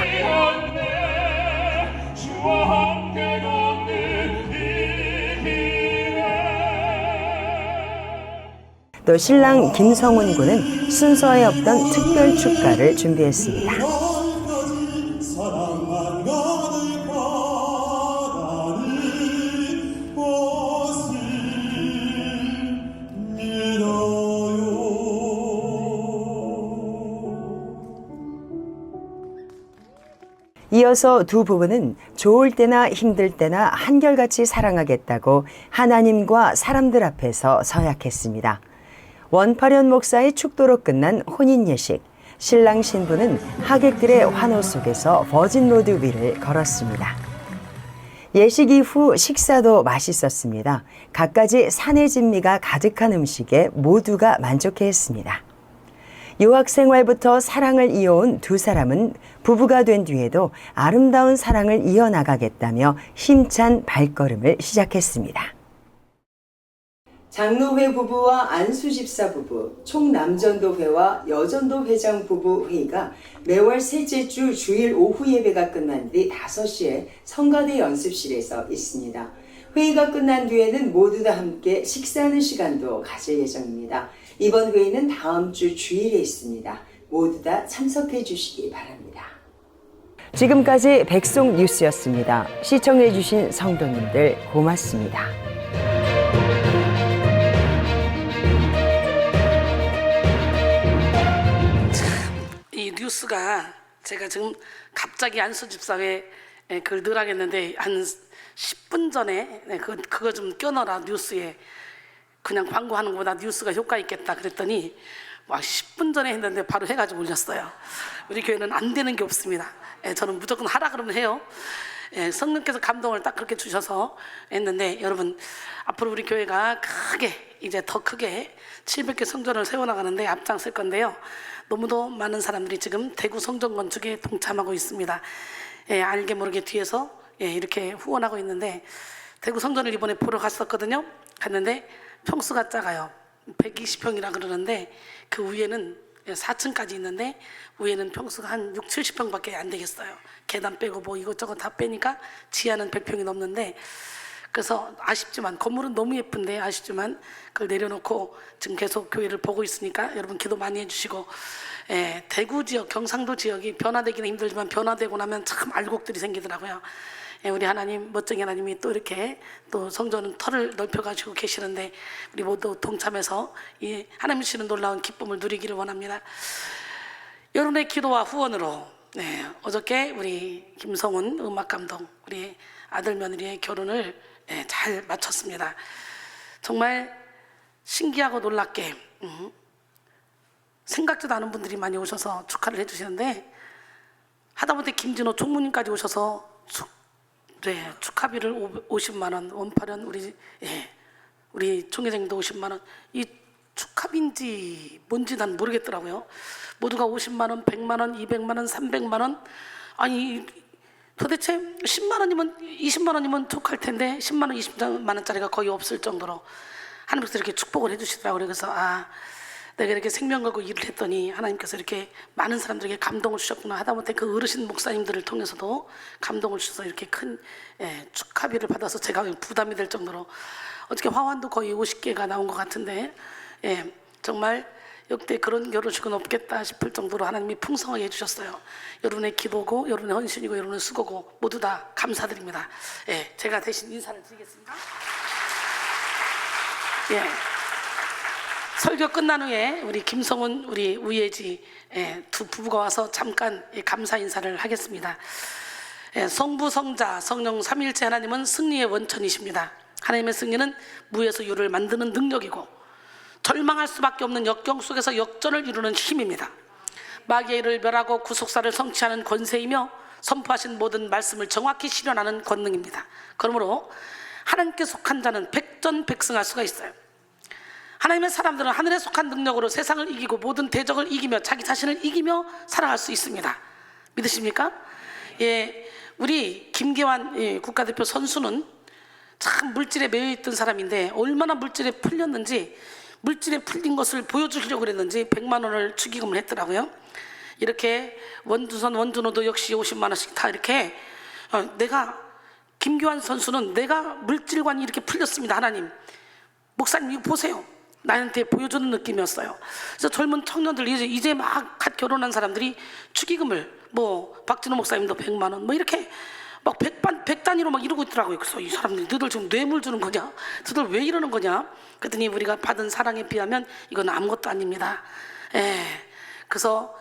또 신랑 김성훈 군은 순서에 없던 특별 축가를 준비했습니다. 이어서 두 부부는 좋을 때나 힘들 때나 한결같이 사랑하겠다고 하나님과 사람들 앞에서 서약했습니다. 원파련 목사의 축도로 끝난 혼인 예식. 신랑 신부는 하객들의 환호 속에서 버진 로드 위를 걸었습니다. 예식 이후 식사도 맛있었습니다. 갖가지 산의 진미가 가득한 음식에 모두가 만족해했습니다. 유학 생활부터 사랑을 이어온 두 사람은 부부가 된 뒤에도 아름다운 사랑을 이어나가겠다며 힘찬 발걸음을 시작했습니다. 장로회 부부와 안수 집사 부부, 총남전도회와 여전도 회장 부부 회의가 매월 셋째 주 주일 오후 예배가 끝난 뒤 5시에 성가대 연습실에서 있습니다. 회의가 끝난 뒤에는 모두 다 함께 식사하는 시간도 가질 예정입니다. 이번 회의는 다음 주 주일에 있습니다. 모두 다 참석해 주시기 바랍니다. 지금까지 백송 뉴스였습니다. 시청해 주신 성도님들 고맙습니다. 이 뉴스가 제가 지금 갑자기 안수 집사회 그걸 늘 하겠는데 한 10분 전에 그거 좀 껴넣어라 뉴스에 그냥 광고하는 것보다 뉴스가 효과 있겠다 그랬더니 막 10분 전에 했는데 바로 해가지고 올렸어요. 우리 교회는 안 되는 게 없습니다. 저는 무조건 하라 그러면 해요. 성령께서 감동을 딱 그렇게 주셔서 했는데 여러분 앞으로 우리 교회가 크게 이제 더 크게 700개 성전을 세워나가는데 앞장설 건데요. 너무도 많은 사람들이 지금 대구 성전 건축에 동참하고 있습니다. 알게 모르게 뒤에서 이렇게 후원하고 있는데 대구 성전을 이번에 보러 갔었거든요. 갔는데 평수가 작아요. 120평이라 그러는데 그 위에는 4층까지 있는데 위에는 평수가 한 6, 70평밖에 안 되겠어요. 계단 빼고 뭐 이것저것 다 빼니까 지하는 100평이 넘는데 그래서 아쉽지만 건물은 너무 예쁜데 아쉽지만 그걸 내려놓고 지금 계속 교회를 보고 있으니까 여러분 기도 많이 해주시고 대구 지역, 경상도 지역이 변화되기는 힘들지만 변화되고 나면 참 알곡들이 생기더라고요. 우리 하나님, 멋쟁이 하나님이 또 이렇게 또 성전 털을 넓혀가지고 계시는데 우리 모두 동참해서 이 하나님 주시는 놀라운 기쁨을 누리기를 원합니다. 여러분의 기도와 후원으로 어저께 우리 김성훈 음악감독 우리 아들 며느리의 결혼을 잘 마쳤습니다. 정말 신기하고 놀랍게 생각지도 않은 분들이 많이 오셔서 축하를 해주시는데 하다못해 김진호 총무님까지 오셔서 축하비를 50만 원, 원파련 우리 총회장님도 50만 원. 이 축하비인지 뭔지 난 모르겠더라고요. 모두가 50만 원, 100만 원, 200만 원, 300만 원. 아니 도대체 10만 원이면 20만 원이면 툭할 텐데 10만 원, 20만 원짜리가 거의 없을 정도로 하나님께서 이렇게 축복을 해주시더라고요. 그래서 내가 이렇게 생명 걸고 일을 했더니 하나님께서 이렇게 많은 사람들에게 감동을 주셨구나. 하다못해 그 어르신 목사님들을 통해서도 감동을 주셔서 이렇게 큰 축하비를 받아서 제가 부담이 될 정도로 어떻게 화환도 거의 50개가 나온 것 같은데 정말 역대 그런 결혼식은 없겠다 싶을 정도로 하나님이 풍성하게 해주셨어요. 여러분의 기도고 여러분의 헌신이고 여러분의 수고고 모두 다 감사드립니다. 제가 대신 인사를 드리겠습니다. 설교 끝난 후에 우리 김성훈, 우리 우예지 두 부부가 와서 잠깐 감사 인사를 하겠습니다. 성부, 성자, 성령 삼위일체 하나님은 승리의 원천이십니다. 하나님의 승리는 무에서 유를 만드는 능력이고 절망할 수밖에 없는 역경 속에서 역전을 이루는 힘입니다. 마귀의 일을 멸하고 구속사를 성취하는 권세이며 선포하신 모든 말씀을 정확히 실현하는 권능입니다. 그러므로 하나님께 속한 자는 백전백승할 수가 있어요. 하나님의 사람들은 하늘에 속한 능력으로 세상을 이기고 모든 대적을 이기며 자기 자신을 이기며 살아갈 수 있습니다. 믿으십니까? 우리 김계환 국가대표 선수는 참 물질에 매여있던 사람인데 얼마나 물질에 풀렸는지 물질에 풀린 것을 보여주려고 그랬는지 100만 원을 축의금을 했더라고요. 이렇게 원두선, 원준호도 역시 50만 원씩 다 이렇게 내가 김계환 선수는 내가 물질관이 이렇게 풀렸습니다. 하나님 목사님 이거 보세요. 나한테 보여주는 느낌이었어요. 그래서 젊은 청년들 이제 막 갓 결혼한 사람들이 축의금을 박진호 목사님도 100만 원 이렇게 막 100단위로 막 이러고 있더라고요. 그래서 이 사람들이 너희들 지금 뇌물 주는 거냐? 너희들 왜 이러는 거냐? 그랬더니 우리가 받은 사랑에 비하면 이건 아무것도 아닙니다. 그래서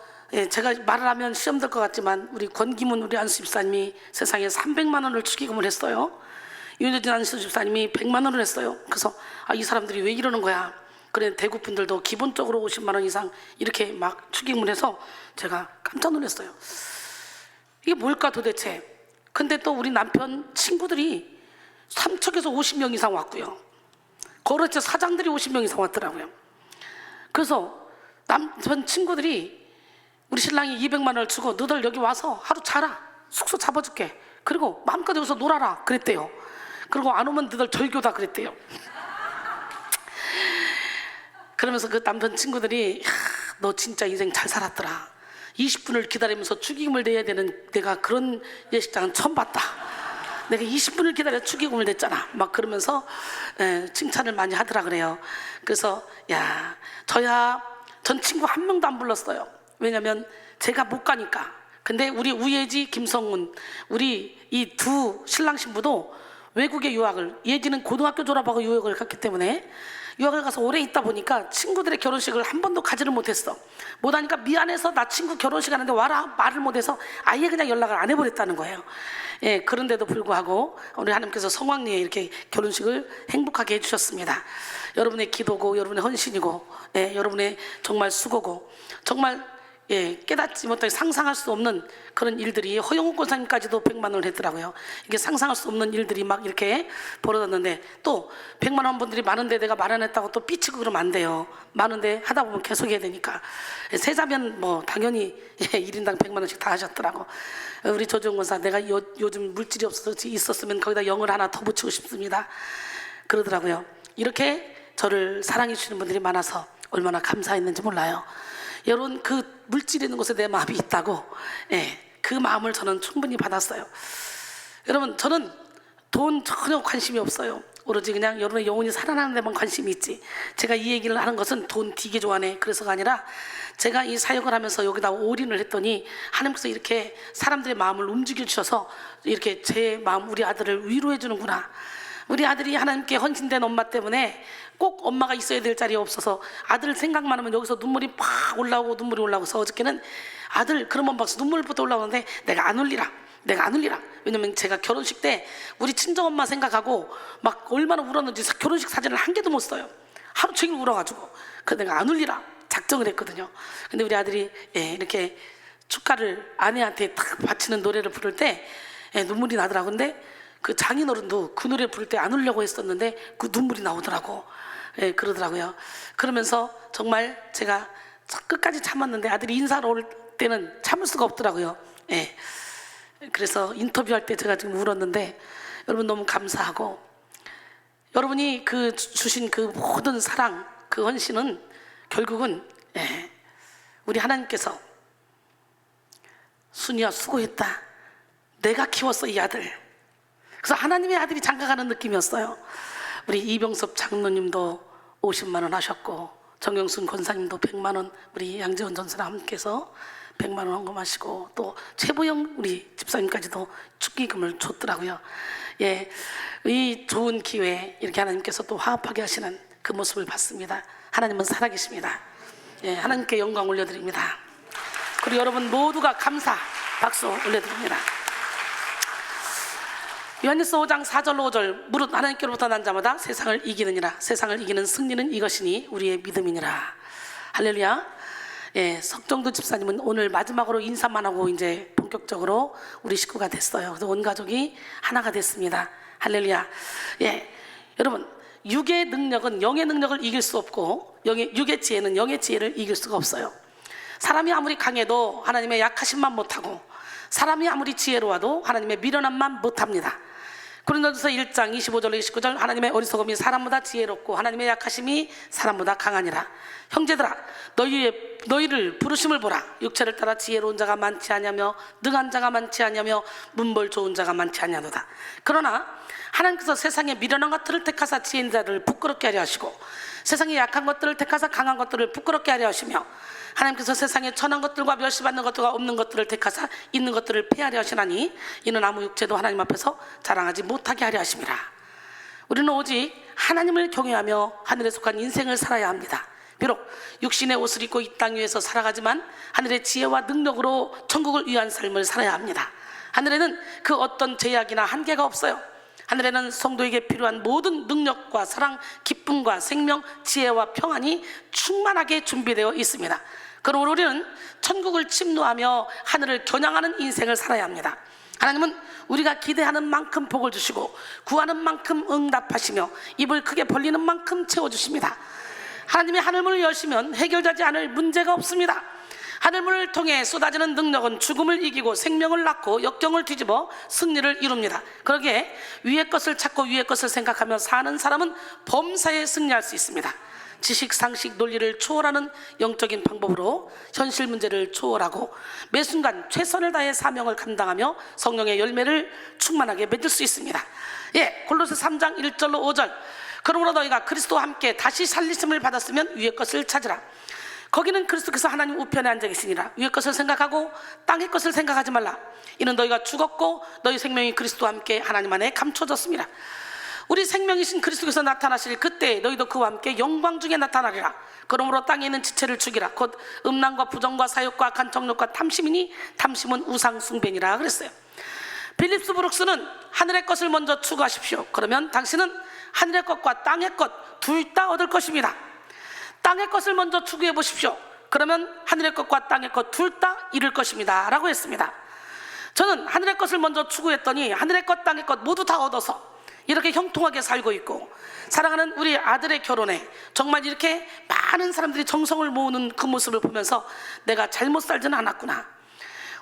제가 말을 하면 시험 될 것 같지만 우리 권기문 우리 안수 집사님이 세상에 300만 원을 축의금을 했어요. 윤여진 안수 집사님이 100만 원을 했어요. 그래서 이 사람들이 왜 이러는 거야. 그래 대구 분들도 기본적으로 50만 원 이상 이렇게 막 축의금을 해서 제가 깜짝 놀랐어요. 이게 뭘까 도대체. 근데 또 우리 남편 친구들이 삼척에서 50명 이상 왔고요. 거래처 사장들이 50명 이상 왔더라고요. 그래서 남편 친구들이 우리 신랑이 200만 원을 주고 너들 여기 와서 하루 자라. 숙소 잡아줄게. 그리고 마음껏 여기서 놀아라 그랬대요. 그리고 안 오면 너들 절교다 그랬대요. 그러면서 그 남편 친구들이 너 진짜 인생 잘 살았더라. 20분을 기다리면서 축의금을 내야 되는 내가 그런 예식장은 처음 봤다. 내가 20분을 기다려 축의금을 냈잖아. 막 그러면서 칭찬을 많이 하더라 그래요. 그래서 야 저야 전 친구 한 명도 안 불렀어요. 왜냐면 제가 못 가니까. 근데 우리 우예지 김성훈 우리 이 두 신랑 신부도 외국에 유학을, 예지는 고등학교 졸업하고 유학을 갔기 때문에 유학을 가서 오래 있다 보니까 친구들의 결혼식을 한 번도 가지를 못했어. 못하니까 미안해서 나 친구 결혼식 하는데 와라 말을 못해서 아예 그냥 연락을 안 해버렸다는 거예요. 예, 그런데도 불구하고 우리 하나님께서 성황리에 이렇게 결혼식을 행복하게 해주셨습니다. 여러분의 기도고 여러분의 헌신이고 여러분의 정말 수고고 정말 깨닫지 못하게 상상할 수 없는 그런 일들이 허영욱 권사님까지도 100만 원을 했더라고요. 이게 상상할 수 없는 일들이 막 이렇게 벌어졌는데 또 100만 원 분들이 많은데 내가 말 안 했다고 또 삐치고 그러면 안 돼요. 많은데 하다 보면 계속 해야 되니까. 세자면 뭐 당연히 1인당 100만 원씩 다 하셨더라고. 우리 조정 권사 내가 요즘 물질이 없어서 있었으면 거기다 0을 하나 더 붙이고 싶습니다. 그러더라고요. 이렇게 저를 사랑해 주시는 분들이 많아서 얼마나 감사했는지 몰라요. 여러분 그 물질이 있는 곳에 내 마음이 있다고 그 마음을 저는 충분히 받았어요. 여러분 저는 돈 전혀 관심이 없어요. 오로지 그냥 여러분의 영혼이 살아나는 데만 관심이 있지. 제가 이 얘기를 하는 것은 돈 되게 좋아하네 그래서가 아니라 제가 이 사역을 하면서 여기다 올인을 했더니 하나님께서 이렇게 사람들의 마음을 움직여 주셔서 이렇게 제 마음 우리 아들을 위로해 주는구나. 우리 아들이 하나님께 헌신된 엄마 때문에 꼭 엄마가 있어야 될 자리에 없어서 아들 생각만 하면 여기서 눈물이 팍 올라오고 눈물이 올라오고서 어저께는 아들 그러면 막 눈물부터 올라오는데 내가 안 울리라. 왜냐면 제가 결혼식 때 우리 친정엄마 생각하고 막 얼마나 울었는지 결혼식 사진을 한 개도 못 써요. 하루 종일 울어가지고. 그래서 내가 안 울리라 작정을 했거든요. 근데 우리 아들이 이렇게 축가를 아내한테 딱 바치는 노래를 부를 때 눈물이 나더라고. 근데 그 장인어른도 그 노래 부를 때 안 울려고 했었는데 그 눈물이 나오더라고. 그러더라고요. 그러면서 정말 제가 끝까지 참았는데 아들이 인사를 올 때는 참을 수가 없더라고요. 그래서 인터뷰할 때 제가 지금 울었는데 여러분 너무 감사하고 여러분이 그 주신 그 모든 사랑 그 헌신은 결국은 우리 하나님께서 순이야 수고했다. 내가 키웠어 이 아들. 그래서 하나님의 아들이 장가가는 느낌이었어요. 우리 이병섭 장로님도 50만 원 하셨고 정영순 권사님도 100만 원 우리 양재원 전사랑 함께해서 100만 원 헌금하시고 또 최보영 우리 집사님까지도 축의금을 줬더라고요. 이 좋은 기회에 이렇게 하나님께서 또 화합하게 하시는 그 모습을 봤습니다. 하나님은 살아계십니다. 하나님께 영광 올려드립니다. 그리고 여러분 모두가 감사 박수 올려드립니다. 요한일서 5장 4절로 5절 무릇 하나님께로부터 난 자마다 세상을 이기느니라. 세상을 이기는 승리는 이것이니 우리의 믿음이니라. 할렐루야. 석정도 집사님은 오늘 마지막으로 인사만 하고 이제 본격적으로 우리 식구가 됐어요. 그래서 온 가족이 하나가 됐습니다. 할렐루야. 여러분 육의 능력은 영의 능력을 이길 수 없고 육의 지혜는 영의 지혜를 이길 수가 없어요. 사람이 아무리 강해도 하나님의 약하심만 못하고 사람이 아무리 지혜로워도 하나님의 미련함만 못합니다. 고린도전서 1장 25절로 29절 하나님의 어리석음이 사람보다 지혜롭고 하나님의 약하심이 사람보다 강하니라. 형제들아 너희를 부르심을 보라. 육체를 따라 지혜로운 자가 많지 않냐며 능한 자가 많지 않냐며 문벌 좋은 자가 많지 않냐도다. 그러나 하나님께서 세상의 미련한 것들을 택하사 지혜 있는 자를 부끄럽게 하려 하시고 세상의 약한 것들을 택하사 강한 것들을 부끄럽게 하려 하시며 하나님께서 세상에 천한 것들과 멸시받는 것들과 없는 것들을 택하사 있는 것들을 폐하려 하시나니 이는 아무 육체도 하나님 앞에서 자랑하지 못하게 하려 하심이라. 우리는 오직 하나님을 경외하며 하늘에 속한 인생을 살아야 합니다. 비록 육신의 옷을 입고 이 땅 위에서 살아가지만 하늘의 지혜와 능력으로 천국을 위한 삶을 살아야 합니다. 하늘에는 그 어떤 제약이나 한계가 없어요. 하늘에는 성도에게 필요한 모든 능력과 사랑, 기쁨과 생명, 지혜와 평안이 충만하게 준비되어 있습니다. 그러므로 우리는 천국을 침노하며 하늘을 겨냥하는 인생을 살아야 합니다. 하나님은 우리가 기대하는 만큼 복을 주시고 구하는 만큼 응답하시며 입을 크게 벌리는 만큼 채워주십니다. 하나님의 하늘문을 여시면 해결되지 않을 문제가 없습니다. 하늘문을 통해 쏟아지는 능력은 죽음을 이기고 생명을 낳고 역경을 뒤집어 승리를 이룹니다. 그러기에 위의 것을 찾고 위의 것을 생각하며 사는 사람은 범사에 승리할 수 있습니다. 지식, 상식, 논리를 초월하는 영적인 방법으로 현실 문제를 초월하고 매 순간 최선을 다해 사명을 감당하며 성령의 열매를 충만하게 맺을 수 있습니다. 골로새 3장 1절로 5절. 그러므로 너희가 그리스도와 함께 다시 살리심을 받았으면 위의 것을 찾으라. 거기는 그리스도께서 하나님 우편에 앉아 계시니라. 위의 것을 생각하고 땅의 것을 생각하지 말라. 이는 너희가 죽었고 너희 생명이 그리스도와 함께 하나님 안에 감춰졌습니다. 우리 생명이신 그리스도께서 나타나실 그때 너희도 그와 함께 영광 중에 나타나리라. 그러므로 땅에 있는 지체를 죽이라. 곧 음란과 부정과 사욕과 간청욕과 탐심이니 탐심은 우상 숭배니라 그랬어요. 빌립스 브룩스는 하늘의 것을 먼저 추구하십시오. 그러면 당신은 하늘의 것과 땅의 것 둘 다 얻을 것입니다. 땅의 것을 먼저 추구해 보십시오. 그러면 하늘의 것과 땅의 것 둘 다 이룰 것입니다 라고 했습니다. 저는 하늘의 것을 먼저 추구했더니 하늘의 것 땅의 것 모두 다 얻어서 이렇게 형통하게 살고 있고, 사랑하는 우리 아들의 결혼에 정말 이렇게 많은 사람들이 정성을 모으는 그 모습을 보면서 내가 잘못 살지는 않았구나.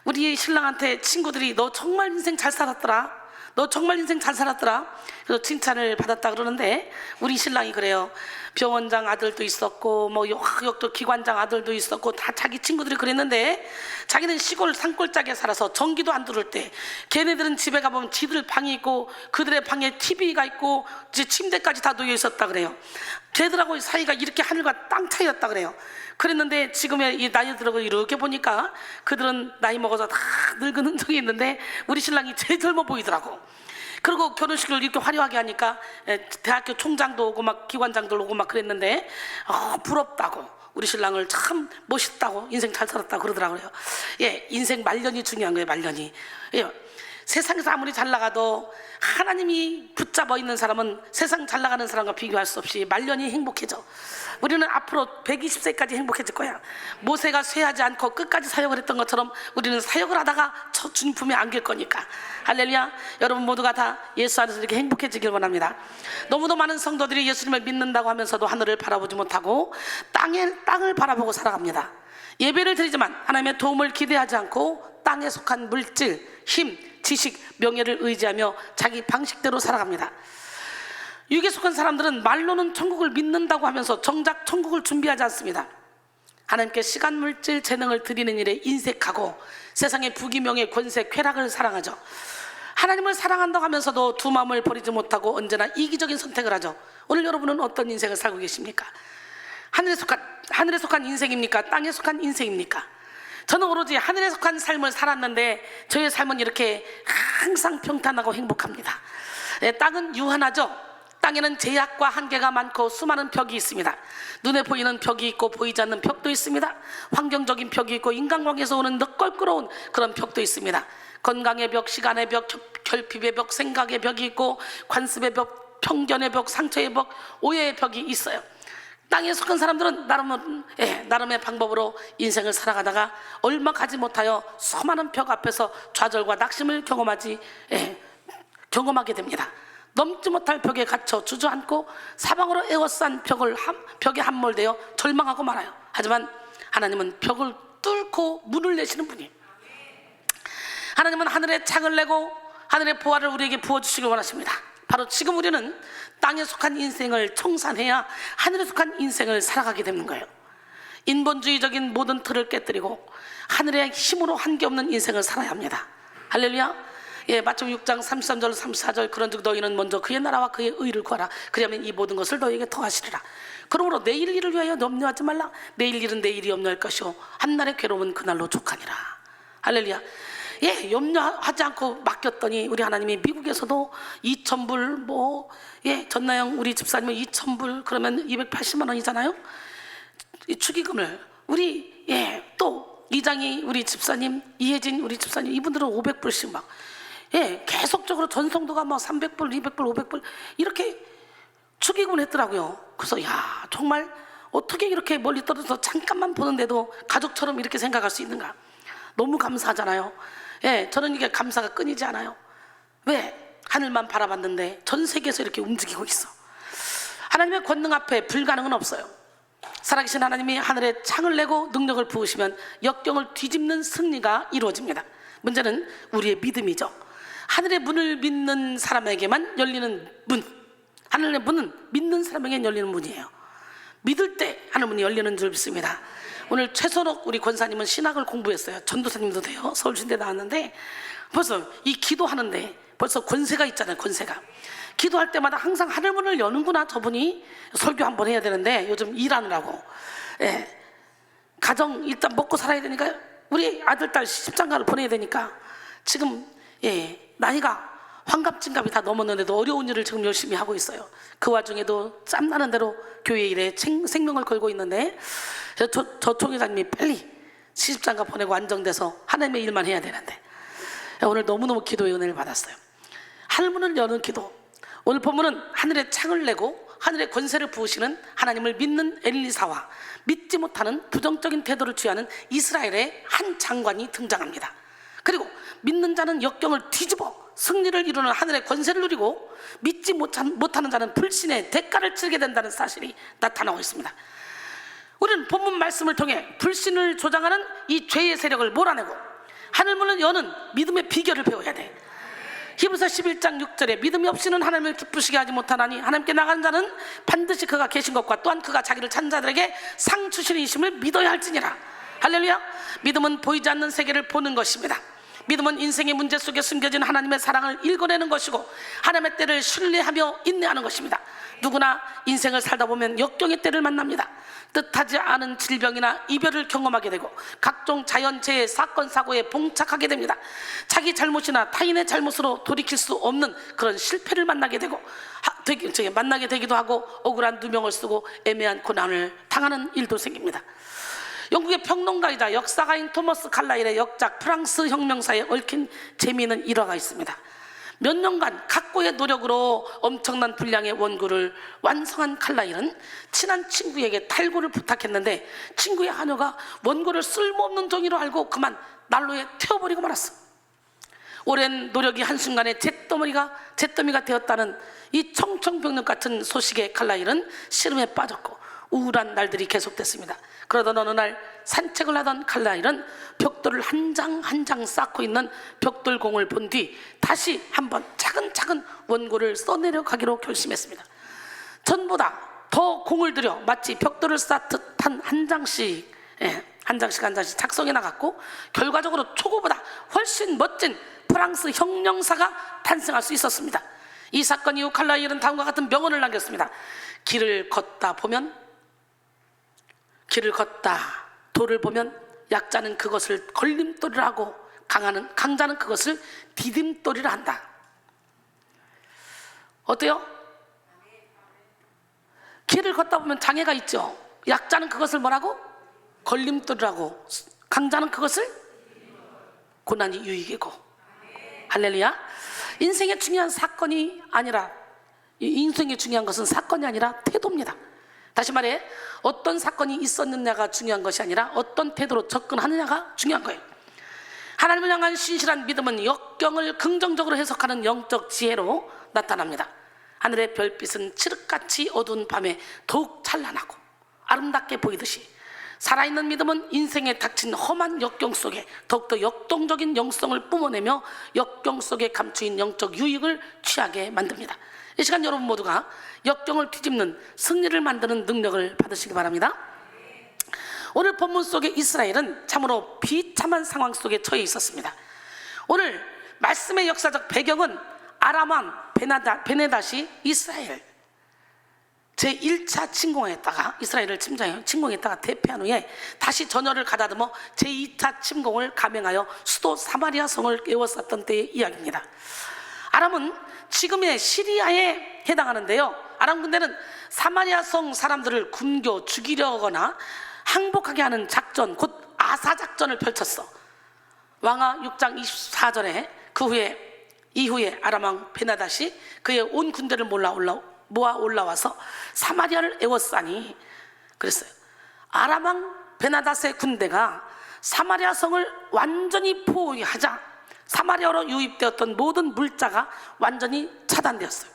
우리 신랑한테 친구들이 너 정말 인생 잘 살았더라, 너 정말 인생 잘 살았더라, 그래서 칭찬을 받았다 그러는데, 우리 신랑이 그래요. 병원장 아들도 있었고 뭐 역도 기관장 아들도 있었고 다 자기 친구들이 그랬는데, 자기는 시골 산골짜기에 살아서 전기도 안 들어올 때 걔네들은 집에 가보면 지들 방이 있고 그들의 방에 TV가 있고 이제 침대까지 다 놓여 있었다 그래요. 걔들하고 사이가 이렇게 하늘과 땅 차이였다 그래요. 그랬는데 지금의 이 나이 들어고 이렇게 보니까 그들은 나이 먹어서 다 늙은 흔적이 있는데 우리 신랑이 제일 젊어 보이더라고. 그리고 결혼식을 이렇게 화려하게 하니까 대학교 총장도 오고 막 기관장들 오고 막 그랬는데 부럽다고, 우리 신랑을 참 멋있다고, 인생 잘 살았다고 그러더라고요. 인생 말년이 중요한 거예요. 말년이. 세상에서 아무리 잘 나가도 하나님이 붙잡아 있는 사람은 세상 잘 나가는 사람과 비교할 수 없이 말년이 행복해져. 우리는 앞으로 120세까지 행복해질 거야. 모세가 쇠하지 않고 끝까지 사역을 했던 것처럼 우리는 사역을 하다가 첫 주님 품에 안길 거니까. 할렐루야. 여러분 모두가 다 예수 안에서 이렇게 행복해지길 원합니다. 너무도 많은 성도들이 예수님을 믿는다고 하면서도 하늘을 바라보지 못하고 땅을 바라보고 살아갑니다. 예배를 드리지만 하나님의 도움을 기대하지 않고 땅에 속한 물질, 힘, 지식, 명예를 의지하며 자기 방식대로 살아갑니다. 육에 속한 사람들은 말로는 천국을 믿는다고 하면서 정작 천국을 준비하지 않습니다. 하나님께 시간, 물질, 재능을 드리는 일에 인색하고 세상의 부귀명예, 권세, 쾌락을 사랑하죠. 하나님을 사랑한다고 하면서도 두 마음을 버리지 못하고 언제나 이기적인 선택을 하죠. 오늘 여러분은 어떤 인생을 살고 계십니까? 하늘에 속한 인생입니까? 땅에 속한 인생입니까? 저는 오로지 하늘에 속한 삶을 살았는데 저의 삶은 이렇게 항상 평탄하고 행복합니다. 땅은 유한하죠. 땅에는 제약과 한계가 많고 수많은 벽이 있습니다. 눈에 보이는 벽이 있고 보이지 않는 벽도 있습니다. 환경적인 벽이 있고 인간관계에서 오는 껄끄러운 그런 벽도 있습니다. 건강의 벽, 시간의 벽, 결핍의 벽, 생각의 벽이 있고 관습의 벽, 편견의 벽, 상처의 벽, 오해의 벽이 있어요. 땅에 속한 사람들은 나름의 방법으로 인생을 살아가다가 얼마 가지 못하여 수많은 벽 앞에서 좌절과 낙심을 경험하게 됩니다. 넘지 못할 벽에 갇혀 주저앉고 사방으로 에워싼 벽에 함몰되어 절망하고 말아요. 하지만 하나님은 벽을 뚫고 문을 내시는 분이에요. 하나님은 하늘에 창을 내고 하늘의 보화를 우리에게 부어주시길 원하십니다. 바로 지금 우리는 땅에 속한 인생을 청산해야 하늘에 속한 인생을 살아가게 되는 거예요. 인본주의적인 모든 틀을 깨뜨리고 하늘의 힘으로 한계없는 인생을 살아야 합니다. 할렐루야. 마태복음 6장 33절 34절 그런즉 너희는 먼저 그의 나라와 그의 의를 구하라. 그러면 이 모든 것을 너희에게 더하시리라. 그러므로 내일 일을 위하여 염려하지 말라. 내일 일은 내일이 염려할 것이요 한날의 괴로움은 그날로 족하니라. 할렐루야. 염려하지 않고 맡겼더니 우리 하나님이 미국에서도 2,000불 전나영 우리 집사님은 2,000불 그러면 280만 원이잖아요. 이 축의금을 우리 또 이장희 우리 집사님, 이혜진 우리 집사님 이분들은 500불씩 막 계속적으로 전성도가 뭐 300불, 200불, 500불 이렇게 축의금을 했더라고요. 그래서 야 정말 어떻게 이렇게 멀리 떨어져서 잠깐만 보는데도 가족처럼 이렇게 생각할 수 있는가. 너무 감사하잖아요. 저는 이게 감사가 끊이지 않아요. 왜? 하늘만 바라봤는데 전 세계에서 이렇게 움직이고 있어. 하나님의 권능 앞에 불가능은 없어요. 살아계신 하나님이 하늘에 창을 내고 능력을 부으시면 역경을 뒤집는 승리가 이루어집니다. 문제는 우리의 믿음이죠. 하늘의 문을 믿는 사람에게만 열리는 문, 하늘의 문은 믿는 사람에게 열리는 문이에요. 믿을 때 하늘 문이 열리는 줄 믿습니다. 오늘 최선옥 우리 권사님은 신학을 공부했어요. 전도사님도 돼요. 서울신대 나왔는데 벌써 이 기도하는데 벌써 권세가 있잖아요. 권세가 기도할 때마다 항상 하늘 문을 여는구나. 저분이 설교 한번 해야 되는데 요즘 일하느라고 가정 일단 먹고 살아야 되니까 우리 아들 딸 시집장가를 보내야 되니까 지금 나이가 환갑진갑이 다 넘었는데도 어려운 일을 지금 열심히 하고 있어요. 그 와중에도 짬나는 대로 교회 일에 생명을 걸고 있는데 저 총회장님이 빨리 시집장가 보내고 안정돼서 하나님의 일만 해야 되는데 오늘 너무너무 기도의 은혜를 받았어요. 하늘문을 여는 기도. 오늘 본문은 하늘에 창을 내고 하늘의 권세를 부으시는 하나님을 믿는 엘리사와 믿지 못하는 부정적인 태도를 취하는 이스라엘의 한 장관이 등장합니다. 그리고 믿는 자는 역경을 뒤집어 승리를 이루는 하늘의 권세를 누리고 믿지 못하는 자는 불신의 대가를 치르게 된다는 사실이 나타나고 있습니다. 우리는 본문 말씀을 통해 불신을 조장하는 이 죄의 세력을 몰아내고 하늘문을 여는 믿음의 비결을 배워야 돼. 히브리서 11장 6절에 믿음이 없이는 하나님을 기쁘시게 하지 못하나니 하나님께 나간 자는 반드시 그가 계신 것과 또한 그가 자기를 찾는 자들에게 상 주시는 이심을 믿어야 할지니라. 할렐루야. 믿음은 보이지 않는 세계를 보는 것입니다. 믿음은 인생의 문제 속에 숨겨진 하나님의 사랑을 읽어내는 것이고 하나님의 때를 신뢰하며 인내하는 것입니다. 누구나 인생을 살다 보면 역경의 때를 만납니다. 뜻하지 않은 질병이나 이별을 경험하게 되고 각종 자연재해, 사건, 사고에 봉착하게 됩니다. 자기 잘못이나 타인의 잘못으로 돌이킬 수 없는 그런 실패를 만나게 되고 만나게 되기도 하고 억울한 누명을 쓰고 애매한 고난을 당하는 일도 생깁니다. 영국의 평론가이자 역사가인 토머스 칼라일의 역작 프랑스 혁명사에 얽힌 재미있는 일화가 있습니다. 몇 년간 각고의 노력으로 엄청난 분량의 원고를 완성한 칼라일은 친한 친구에게 탈고를 부탁했는데 친구의 하녀가 원고를 쓸모없는 종이로 알고 그만 난로에 태워버리고 말았어. 오랜 노력이 한순간에 잿더미가 되었다는 이 청청병력 같은 소식에 칼라일은 시름에 빠졌고 우울한 날들이 계속됐습니다. 그러던 어느 날 산책을 하던 칼라일은 벽돌을 한 장 한 장 쌓고 있는 벽돌공을 본 뒤 다시 한번 차근차근 원고를 써내려 가기로 결심했습니다. 전보다 더 공을 들여 마치 벽돌을 쌓듯 한 장씩 작성해 나갔고 결과적으로 초고보다 훨씬 멋진 프랑스 혁명사가 탄생할 수 있었습니다. 이 사건 이후 칼라일은 다음과 같은 명언을 남겼습니다. 길을 걷다 돌을 보면 약자는 그것을 걸림돌이라 하고 강자는 그것을 디딤돌이라 한다. 어때요? 길을 걷다 보면 장애가 있죠. 약자는 그것을 뭐라고? 걸림돌이라고. 강자는 그것을 고난이 유익이고. 할렐루야. 인생의 중요한 것은 사건이 아니라 태도입니다. 다시 말해 어떤 사건이 있었느냐가 중요한 것이 아니라 어떤 태도로 접근하느냐가 중요한 거예요. 하나님을 향한 신실한 믿음은 역경을 긍정적으로 해석하는 영적 지혜로 나타납니다. 하늘의 별빛은 칠흑같이 어두운 밤에 더욱 찬란하고 아름답게 보이듯이 살아있는 믿음은 인생에 닥친 험한 역경 속에 더욱더 역동적인 영성을 뿜어내며 역경 속에 감추인 영적 유익을 취하게 만듭니다. 이 시간 여러분 모두가 역경을 뒤집는 승리를 만드는 능력을 받으시기 바랍니다. 오늘 본문 속에 이스라엘은 참으로 비참한 상황 속에 처해 있었습니다. 오늘 말씀의 역사적 배경은 아람왕 베네닷이 이스라엘 제1차 침공했다가 이스라엘을 침공했다가 대패한 후에 다시 전열을 가다듬어 제2차 침공을 감행하여 수도 사마리아 성을 에워쌌던 때의 이야기입니다. 아람은 지금의 시리아에 해당하는데요. 아람 군대는 사마리아 성 사람들을 굶겨 죽이려거나 항복하게 하는 작전, 곧 아사 작전을 펼쳤어. 왕하 6장 24절에 이후에 아람 왕 베나닷이 그의 온 군대를 모아 올라와서 사마리아를 에워싸니 그랬어요. 아람 왕 베나닷의 군대가 사마리아 성을 완전히 포위하자 사마리아로 유입되었던 모든 물자가 완전히 차단되었어요.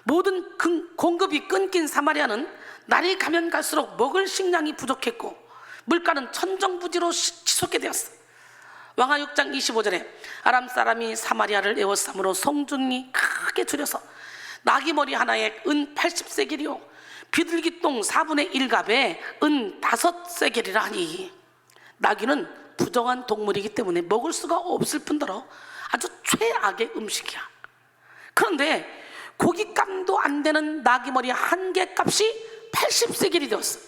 모든 공급이 끊긴 사마리아는 날이 가면 갈수록 먹을 식량이 부족했고 물가는 천정부지로 치솟게 되었어요. 왕하 6장 25절에 아람 사람이 사마리아를 에워싸므로 성중이 크게 줄여서 나귀머리 하나에 은 80세겔이요 비둘기똥 4분의 1갑에 은 5세겔이라 하니, 나귀는 부정한 동물이기 때문에 먹을 수가 없을 뿐더러 아주 최악의 음식이야. 그런데 고깃감도 안 되는 나귀머리 한 개 값이 80세겔이 되었어.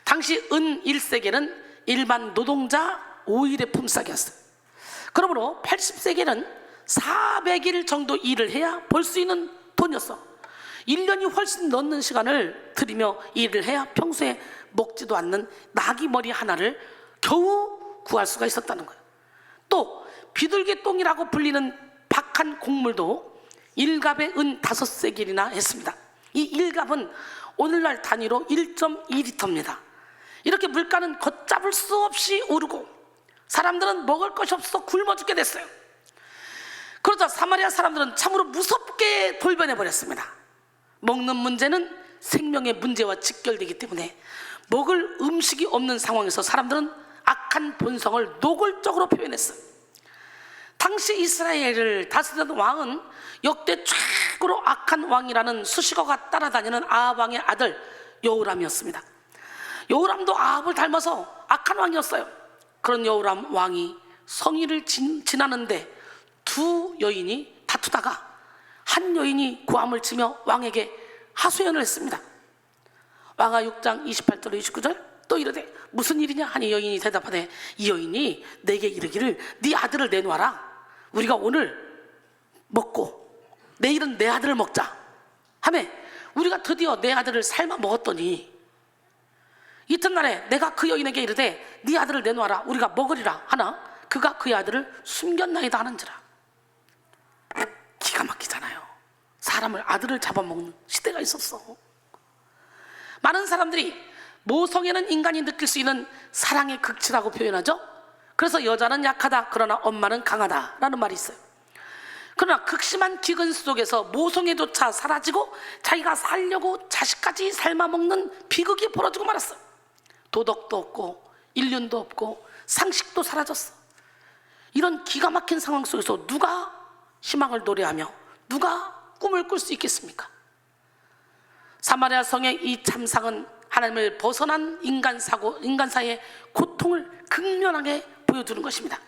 당시 은 1세겔은 일반 노동자 5일의 품삯이었어요. 그러므로 80세겔은 400일 정도 일을 해야 벌 수 있는 돈이었어. 1년이 훨씬 넘는 시간을 들이며 일을 해야 평소에 먹지도 않는 나귀머리 하나를 겨우 구할 수가 있었다는 거예요. 또 비둘기똥이라고 불리는 박한 곡물도 1갑에 은 5세겔이나 했습니다. 이 1갑은 오늘날 단위로 1.2리터입니다. 이렇게 물가는 걷잡을 수 없이 오르고 사람들은 먹을 것이 없어 굶어 죽게 됐어요. 그러자 사마리아 사람들은 참으로 무섭게 돌변해 버렸습니다. 먹는 문제는 생명의 문제와 직결되기 때문에 먹을 음식이 없는 상황에서 사람들은 악한 본성을 노골적으로 표현했어요. 당시 이스라엘을 다스리던 왕은 역대 최고로 악한 왕이라는 수식어가 따라다니는 아합 왕의 아들 여호람이었습니다. 여호람도 아합을 닮아서 악한 왕이었어요. 그런 여호람 왕이 성의를 지나는데 두 여인이 다투다가 한 여인이 고함을 치며 왕에게 하소연을 했습니다. 왕하 6장 28절 29절 또 이르되 무슨 일이냐 하니 여인이 대답하되 이 여인이 내게 이르기를 네 아들을 내놓아라. 우리가 오늘 먹고 내일은 내 아들을 먹자 하매 우리가 드디어 내 아들을 삶아 먹었더니 이튿날에 내가 그 여인에게 이르되 네 아들을 내놓아라 우리가 먹으리라 하나 그가 그의 아들을 숨겼나이다 하는지라. 기가 막히잖아요. 사람을 아들을 잡아먹는 시대가 있었어. 많은 사람들이 모성애는 인간이 느낄 수 있는 사랑의 극치라고 표현하죠. 그래서 여자는 약하다 그러나 엄마는 강하다라는 말이 있어요. 그러나 극심한 기근 속에서 모성애조차 사라지고 자기가 살려고 자식까지 삶아먹는 비극이 벌어지고 말았어요. 도덕도 없고 인륜도 없고 상식도 사라졌어. 이런 기가 막힌 상황 속에서 누가 희망을 노래하며 누가 꿈을 꿀 수 있겠습니까? 사마리아 성의 이 참상은 하나님을 벗어난 인간사의 고통을 극명하게 보여주는 것입니다.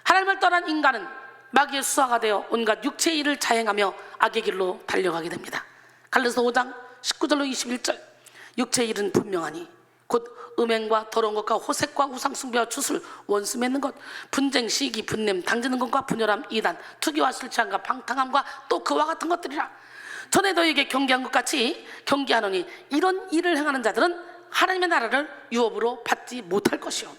하나님을 떠난 인간은 마귀의 수하가 되어 온갖 육체의 일을 자행하며 악의 길로 달려가게 됩니다. 갈라디아서 5장 19절로 21절 육체의 일은 분명하니 곧 음행과 더러운 것과 호색과 우상숭배와 주술 원수 맺는 것 분쟁 시기 분냄 당지는 것과 분열함 이단 투기와 술 취함과 방탕함과 또 그와 같은 것들이라. 전에 너에게 경계한 것 같이 경계하노니 이런 일을 행하는 자들은 하나님의 나라를 유업으로 받지 못할 것이요.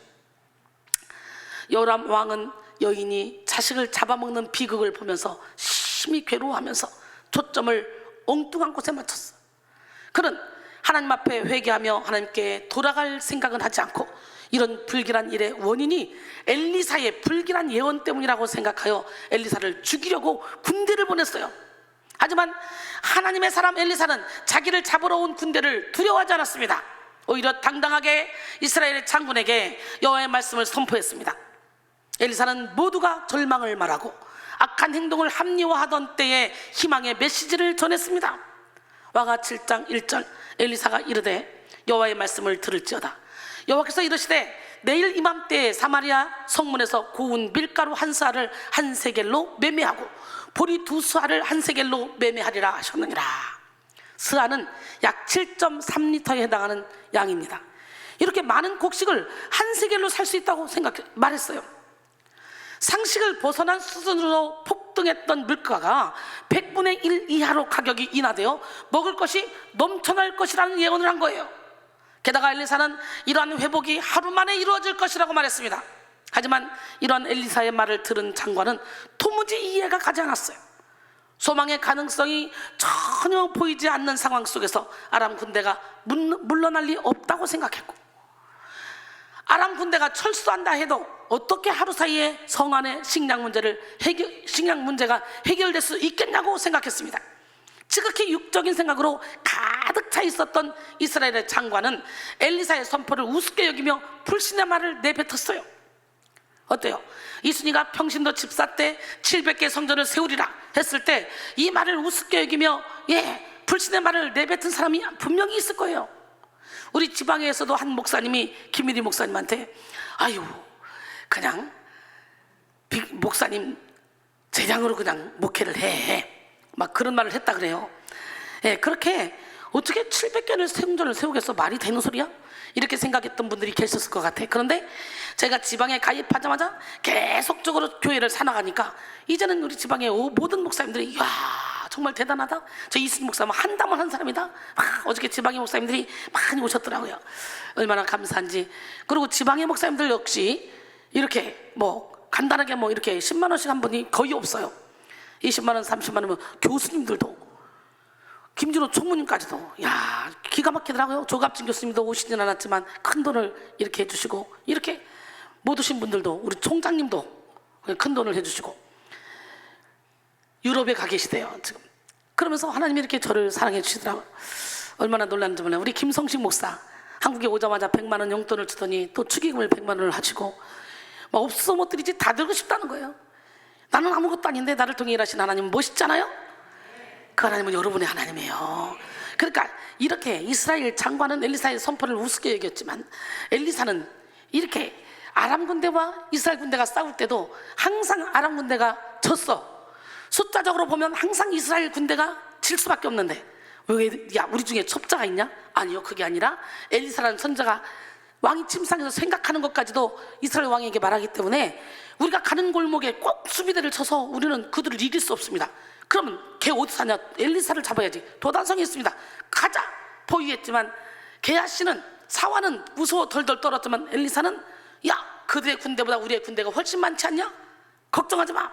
여호람 왕은 여인이 자식을 잡아먹는 비극을 보면서 심히 괴로워하면서 초점을 엉뚱한 곳에 맞췄어. 그는 하나님 앞에 회개하며 하나님께 돌아갈 생각은 하지 않고 이런 불길한 일의 원인이 엘리사의 불길한 예언 때문이라고 생각하여 엘리사를 죽이려고 군대를 보냈어요. 하지만 하나님의 사람 엘리사는 자기를 잡으러 온 군대를 두려워하지 않았습니다. 오히려 당당하게 이스라엘의 장군에게 여호와의 말씀을 선포했습니다. 엘리사는 모두가 절망을 말하고 악한 행동을 합리화하던 때에 희망의 메시지를 전했습니다. 왕하 7장 1절 엘리사가 이르되 여호와의 말씀을 들을지어다. 여호와께서 이르시되 내일 이맘때에 사마리아 성문에서 고운 밀가루 한 스아를 한 세겔로 매매하고 보리 2스아를 한 세겔로 매매하리라 하셨느니라. 스아는 약 7.3리터에 해당하는 양입니다. 이렇게 많은 곡식을 한 세겔로 살 수 있다고 말했어요. 상식을 벗어난 수준으로 폭등했던 물가가 100분의 1 이하로 가격이 인하되어 먹을 것이 넘쳐날 것이라는 예언을 한 거예요. 게다가 엘리사는 이러한 회복이 하루 만에 이루어질 것이라고 말했습니다. 하지만 이러한 엘리사의 말을 들은 장관은 도무지 이해가 가지 않았어요. 소망의 가능성이 전혀 보이지 않는 상황 속에서 아람 군대가 물러날 리 없다고 생각했고, 아람 군대가 철수한다 해도 어떻게 하루 사이에 성 안의 식량 문제가 해결될 수 있겠냐고 생각했습니다. 지극히 육적인 생각으로 가득 차 있었던 이스라엘의 장관은 엘리사의 선포를 우습게 여기며 불신의 말을 내뱉었어요. 어때요? 이순이가 평신도 집사 때 700개 성전을 세우리라 했을 때 이 말을 우습게 여기며 불신의 말을 내뱉은 사람이 분명히 있을 거예요. 우리 지방에서도 한 목사님이 김일희 목사님한테 아유 그냥 목사님 제장으로 그냥 목회를 해 막 그런 말을 했다 그래요. 그렇게 어떻게 700개를 성전을 세우겠어? 말이 되는 소리야? 이렇게 생각했던 분들이 계셨을 것 같아. 그런데 제가 지방에 가입하자마자 계속적으로 교회를 사나가니까 이제는 우리 지방의 모든 목사님들이 이야 정말 대단하다. 저 이순 목사는 한담을 한 사람이다. 어저께 지방의 목사님들이 많이 오셨더라고요. 얼마나 감사한지. 그리고 지방의 목사님들 역시 이렇게 간단하게 이렇게 10만 원씩 한 분이 거의 없어요. 20만 원, 30만 원이면 교수님들도, 김준호 총무님까지도 기가 막히더라고요. 조갑진 교수님도 오시진 않았지만 큰 돈을 이렇게 해주시고, 이렇게 못 오신 분들도 우리 총장님도 큰 돈을 해주시고 유럽에 가 계시대요 지금. 그러면서 하나님이 이렇게 저를 사랑해 주시더라고요. 얼마나 놀랐는지 몰라요. 우리 김성식 목사 한국에 오자마자 100만 원 용돈을 주더니 또 축의금을 100만 원을 하시고 없어 못 드리지 다 들고 싶다는 거예요. 나는 아무것도 아닌데 나를 통해 일하신 하나님은 멋있잖아요. 그 하나님은 여러분의 하나님이에요. 그러니까 이렇게 이스라엘 장관은 엘리사의 선포를 우습게 여겼지만 엘리사는 이렇게 아람 군대와 이스라엘 군대가 싸울 때도 항상 아람 군대가 졌어. 숫자적으로 보면 항상 이스라엘 군대가 질 수밖에 없는데 우리 중에 첩자가 있냐? 아니요, 그게 아니라 엘리사라는 선자가 왕이 침상에서 생각하는 것까지도 이스라엘 왕에게 말하기 때문에 우리가 가는 골목에 꼭 수비대를 쳐서 우리는 그들을 이길 수 없습니다. 그러면 걔 어디 사냐? 엘리사를 잡아야지. 도단성이 있습니다. 가자 포위했지만 게하시는 사화는 무서워 덜덜 떨었지만 엘리사는 그들의 군대보다 우리의 군대가 훨씬 많지 않냐? 걱정하지 마.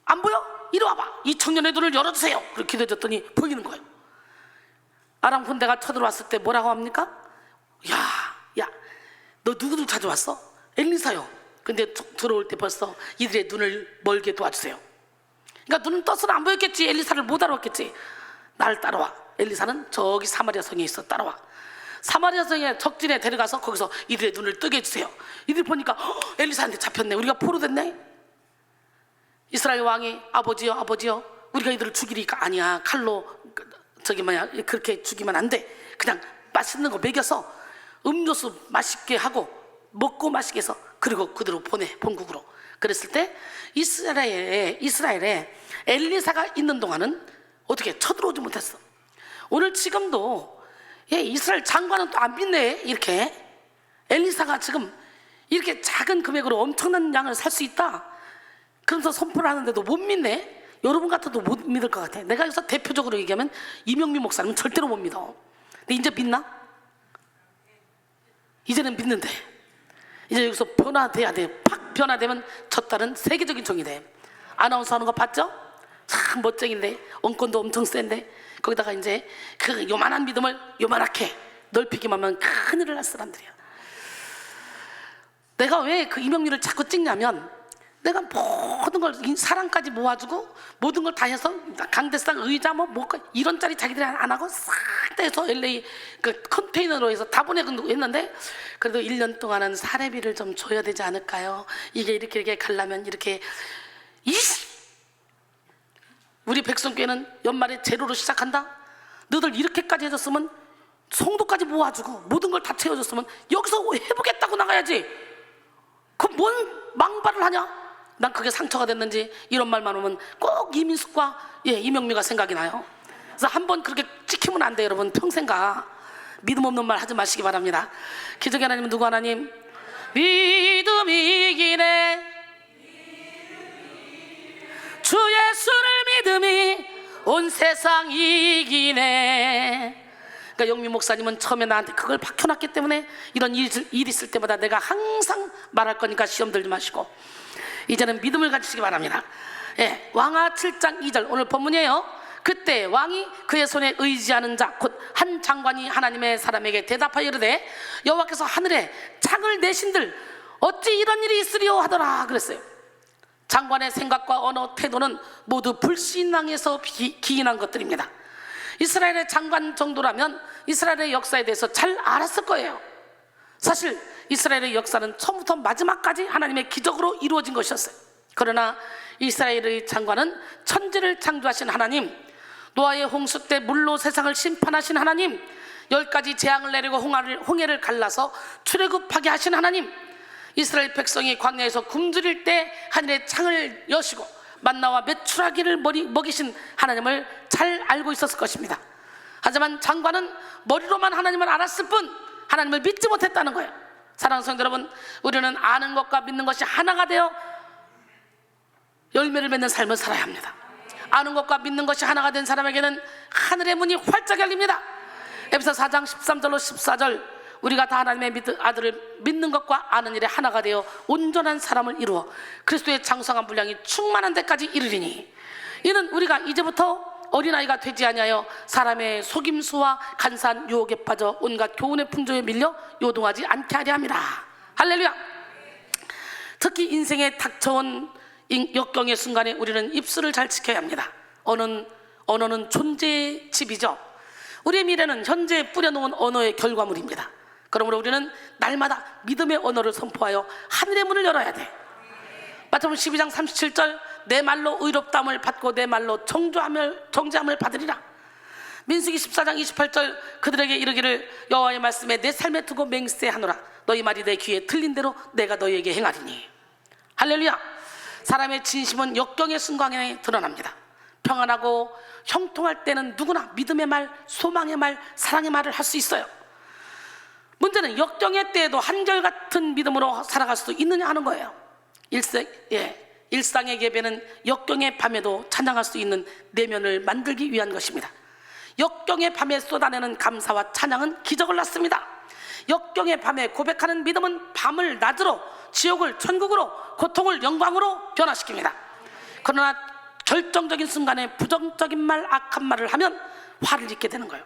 안 보여? 이리 와봐. 이 청년의 눈을 열어주세요. 그렇게 기도했더니 보이는 거예요. 아람 군대가 쳐들어왔을 때 뭐라고 합니까? 너 누구를 찾아왔어? 엘리사요. 근데 들어올 때 벌써 이들의 눈을 멀게 도와주세요. 그러니까 눈은 떠서는 안 보였겠지. 엘리사를 못 알아봤겠지. 나를 따라와. 엘리사는 저기 사마리아 성에 있어. 따라와. 사마리아 성에 적진에 데려가서 거기서 이들의 눈을 뜨게 해주세요. 이들 보니까 엘리사한테 잡혔네. 우리가 포로 됐네. 이스라엘 왕이 아버지요 우리가 이들을 죽이니까 아니야. 칼로 그렇게 죽이면 안 돼. 그냥 맛있는 거 먹여서 음료수 맛있게 하고 먹고 마시게 해서 그리고 그대로 보내 본국으로. 그랬을 때 이스라엘에 엘리사가 있는 동안은 어떻게 쳐들어오지 못했어. 오늘 지금도 이스라엘 장관은 또 안 믿네. 이렇게 엘리사가 지금 이렇게 작은 금액으로 엄청난 양을 살 수 있다 그러면서 선포를 하는데도 못 믿네. 여러분 같아도 못 믿을 것 같아. 내가 여기서 대표적으로 얘기하면 이명규 목사님은 절대로 못 믿어. 근데 이제 믿나? 이제는 믿는데 이제 여기서 변화돼야 돼. 팍 변화되면 저 딸은 세계적인 종이 돼. 아나운서 하는 거 봤죠? 참 멋쟁인데 원권도 엄청 센데 거기다가 이제 그 요만한 믿음을 요만하게 넓히기만 하면 큰일을 할 사람들이야. 내가 왜 그 이명규를 자꾸 찍냐면 내가 모든 걸 사랑까지 모아주고 모든 걸 다 해서 강대상 의자 이런 짜리 자기들이 안 하고 싹 다 해서 LA 그 컨테이너로 해서 다 보내고 했는데 그래도 1년 동안은 사례비를 좀 줘야 되지 않을까요? 이게 이렇게 가려면 이렇게 우리 백성교회는 연말에 제로로 시작한다? 너들 이렇게까지 해줬으면 성도까지 모아주고 모든 걸 다 채워줬으면 여기서 해보겠다고 나가야지. 그럼 뭔 망발을 하냐? 난 그게 상처가 됐는지 이런 말만 오면 꼭 이민숙과 이명미가 생각이 나요. 그래서 한번 그렇게 찍히면 안 돼요. 여러분 평생 가. 믿음 없는 말 하지 마시기 바랍니다. 기적의 하나님은 누구 하나님? 믿음이 이기네. 주 예수를 믿음이 온 세상 이기네. 그러니까 영미 목사님은 처음에 나한테 그걸 박혀놨기 때문에 이런 일 있을 때마다 내가 항상 말할 거니까 시험 들지 마시고 이제는 믿음을 가지시기 바랍니다. 예, 왕하 7장 2절 오늘 본문이에요. 그때 왕이 그의 손에 의지하는 자 곧 한 장관이 하나님의 사람에게 대답하여 이르되 여호와께서 하늘에 창을 내신들 어찌 이런 일이 있으리요 하더라 그랬어요. 장관의 생각과 언어 태도는 모두 불신앙에서 기인한 것들입니다. 이스라엘의 장관 정도라면 이스라엘의 역사에 대해서 잘 알았을 거예요. 사실 이스라엘의 역사는 처음부터 마지막까지 하나님의 기적으로 이루어진 것이었어요. 그러나 이스라엘의 장관은 천지를 창조하신 하나님, 노아의 홍수 때 물로 세상을 심판하신 하나님, 10가지 재앙을 내리고 홍해를 갈라서 출애굽하게 하신 하나님, 이스라엘 백성이 광야에서 굶주릴 때 하늘의 창을 여시고 만나와 메추라기를 먹이신 하나님을 잘 알고 있었을 것입니다. 하지만 장관은 머리로만 하나님을 알았을 뿐 하나님을 믿지 못했다는 거예요. 사랑하는 성도 여러분, 우리는 아는 것과 믿는 것이 하나가 되어 열매를 맺는 삶을 살아야 합니다. 아는 것과 믿는 것이 하나가 된 사람에게는 하늘의 문이 활짝 열립니다. 에베소 4장 13절로 14절 우리가 다 하나님의 아들을 믿는 것과 아는 일에 하나가 되어 온전한 사람을 이루어 그리스도의 장성한 분량이 충만한 데까지 이르리니 이는 우리가 이제부터 어린아이가 되지 아니하여 사람의 속임수와 간사한 유혹에 빠져 온갖 교훈의 풍조에 밀려 요동하지 않게 하려 함이라. 할렐루야. 특히 인생에 닥쳐온 역경의 순간에 우리는 입술을 잘 지켜야 합니다. 언어는 존재의 집이죠. 우리의 미래는 현재 뿌려놓은 언어의 결과물입니다. 그러므로 우리는 날마다 믿음의 언어를 선포하여 하늘의 문을 열어야 돼. 마태복음 12장 37절 내 말로 의롭다함을 받고 내 말로 정죄함을 받으리라. 민수기 14장 28절 그들에게 이르기를 여호와의 말씀에 내 삶에 두고 맹세하노라. 너희 말이 내 귀에 들린 대로 내가 너희에게 행하리니. 할렐루야. 사람의 진심은 역경의 순간에 드러납니다. 평안하고 형통할 때는 누구나 믿음의 말, 소망의 말, 사랑의 말을 할 수 있어요. 문제는 역경의 때에도 한결같은 믿음으로 살아갈 수 있느냐 하는 거예요. 일상의 예배는 역경의 밤에도 찬양할 수 있는 내면을 만들기 위한 것입니다. 역경의 밤에 쏟아내는 감사와 찬양은 기적을 낳습니다. 역경의 밤에 고백하는 믿음은 밤을 낮으로, 지옥을 천국으로, 고통을 영광으로 변화시킵니다. 그러나 결정적인 순간에 부정적인 말, 악한 말을 하면 화를 입게 되는 거예요.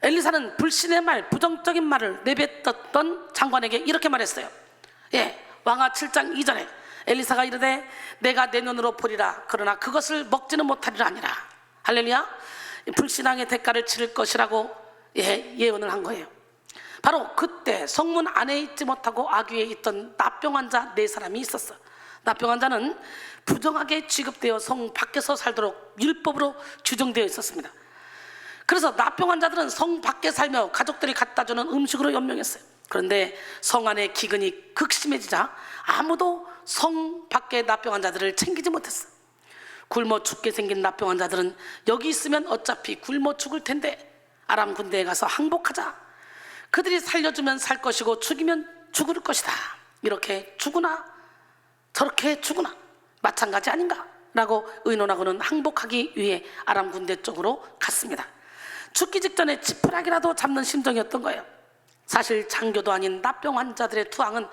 엘리사는 불신의 말, 부정적인 말을 내뱉었던 장관에게 이렇게 말했어요. 왕하 7장 2절에 엘리사가 이르되 내가 내 눈으로 보리라 그러나 그것을 먹지는 못하리라 아니라. 할렐루야. 불신앙의 대가를 치를 것이라고 예언을 한 거예요. 바로 그때 성문 안에 있지 못하고 아귀에 있던 나병 환자 4사람이 있었어. 나병 환자는 부정하게 취급되어 성 밖에서 살도록 율법으로 규정되어 있었습니다. 그래서 나병 환자들은 성 밖에 살며 가족들이 갖다주는 음식으로 연명했어요. 그런데 성 안의 기근이 극심해지자 아무도 성 밖의 나병 환자들을 챙기지 못했어요. 굶어 죽게 생긴 나병 환자들은 여기 있으면 어차피 굶어 죽을 텐데 아람 군대에 가서 항복하자. 그들이 살려주면 살 것이고 죽이면 죽을 것이다. 이렇게 죽으나 저렇게 죽으나 마찬가지 아닌가? 라고 의논하고는 항복하기 위해 아람 군대 쪽으로 갔습니다. 죽기 직전에 지푸라기라도 잡는 심정이었던 거예요. 사실 장교도 아닌 나병 환자들의 투항은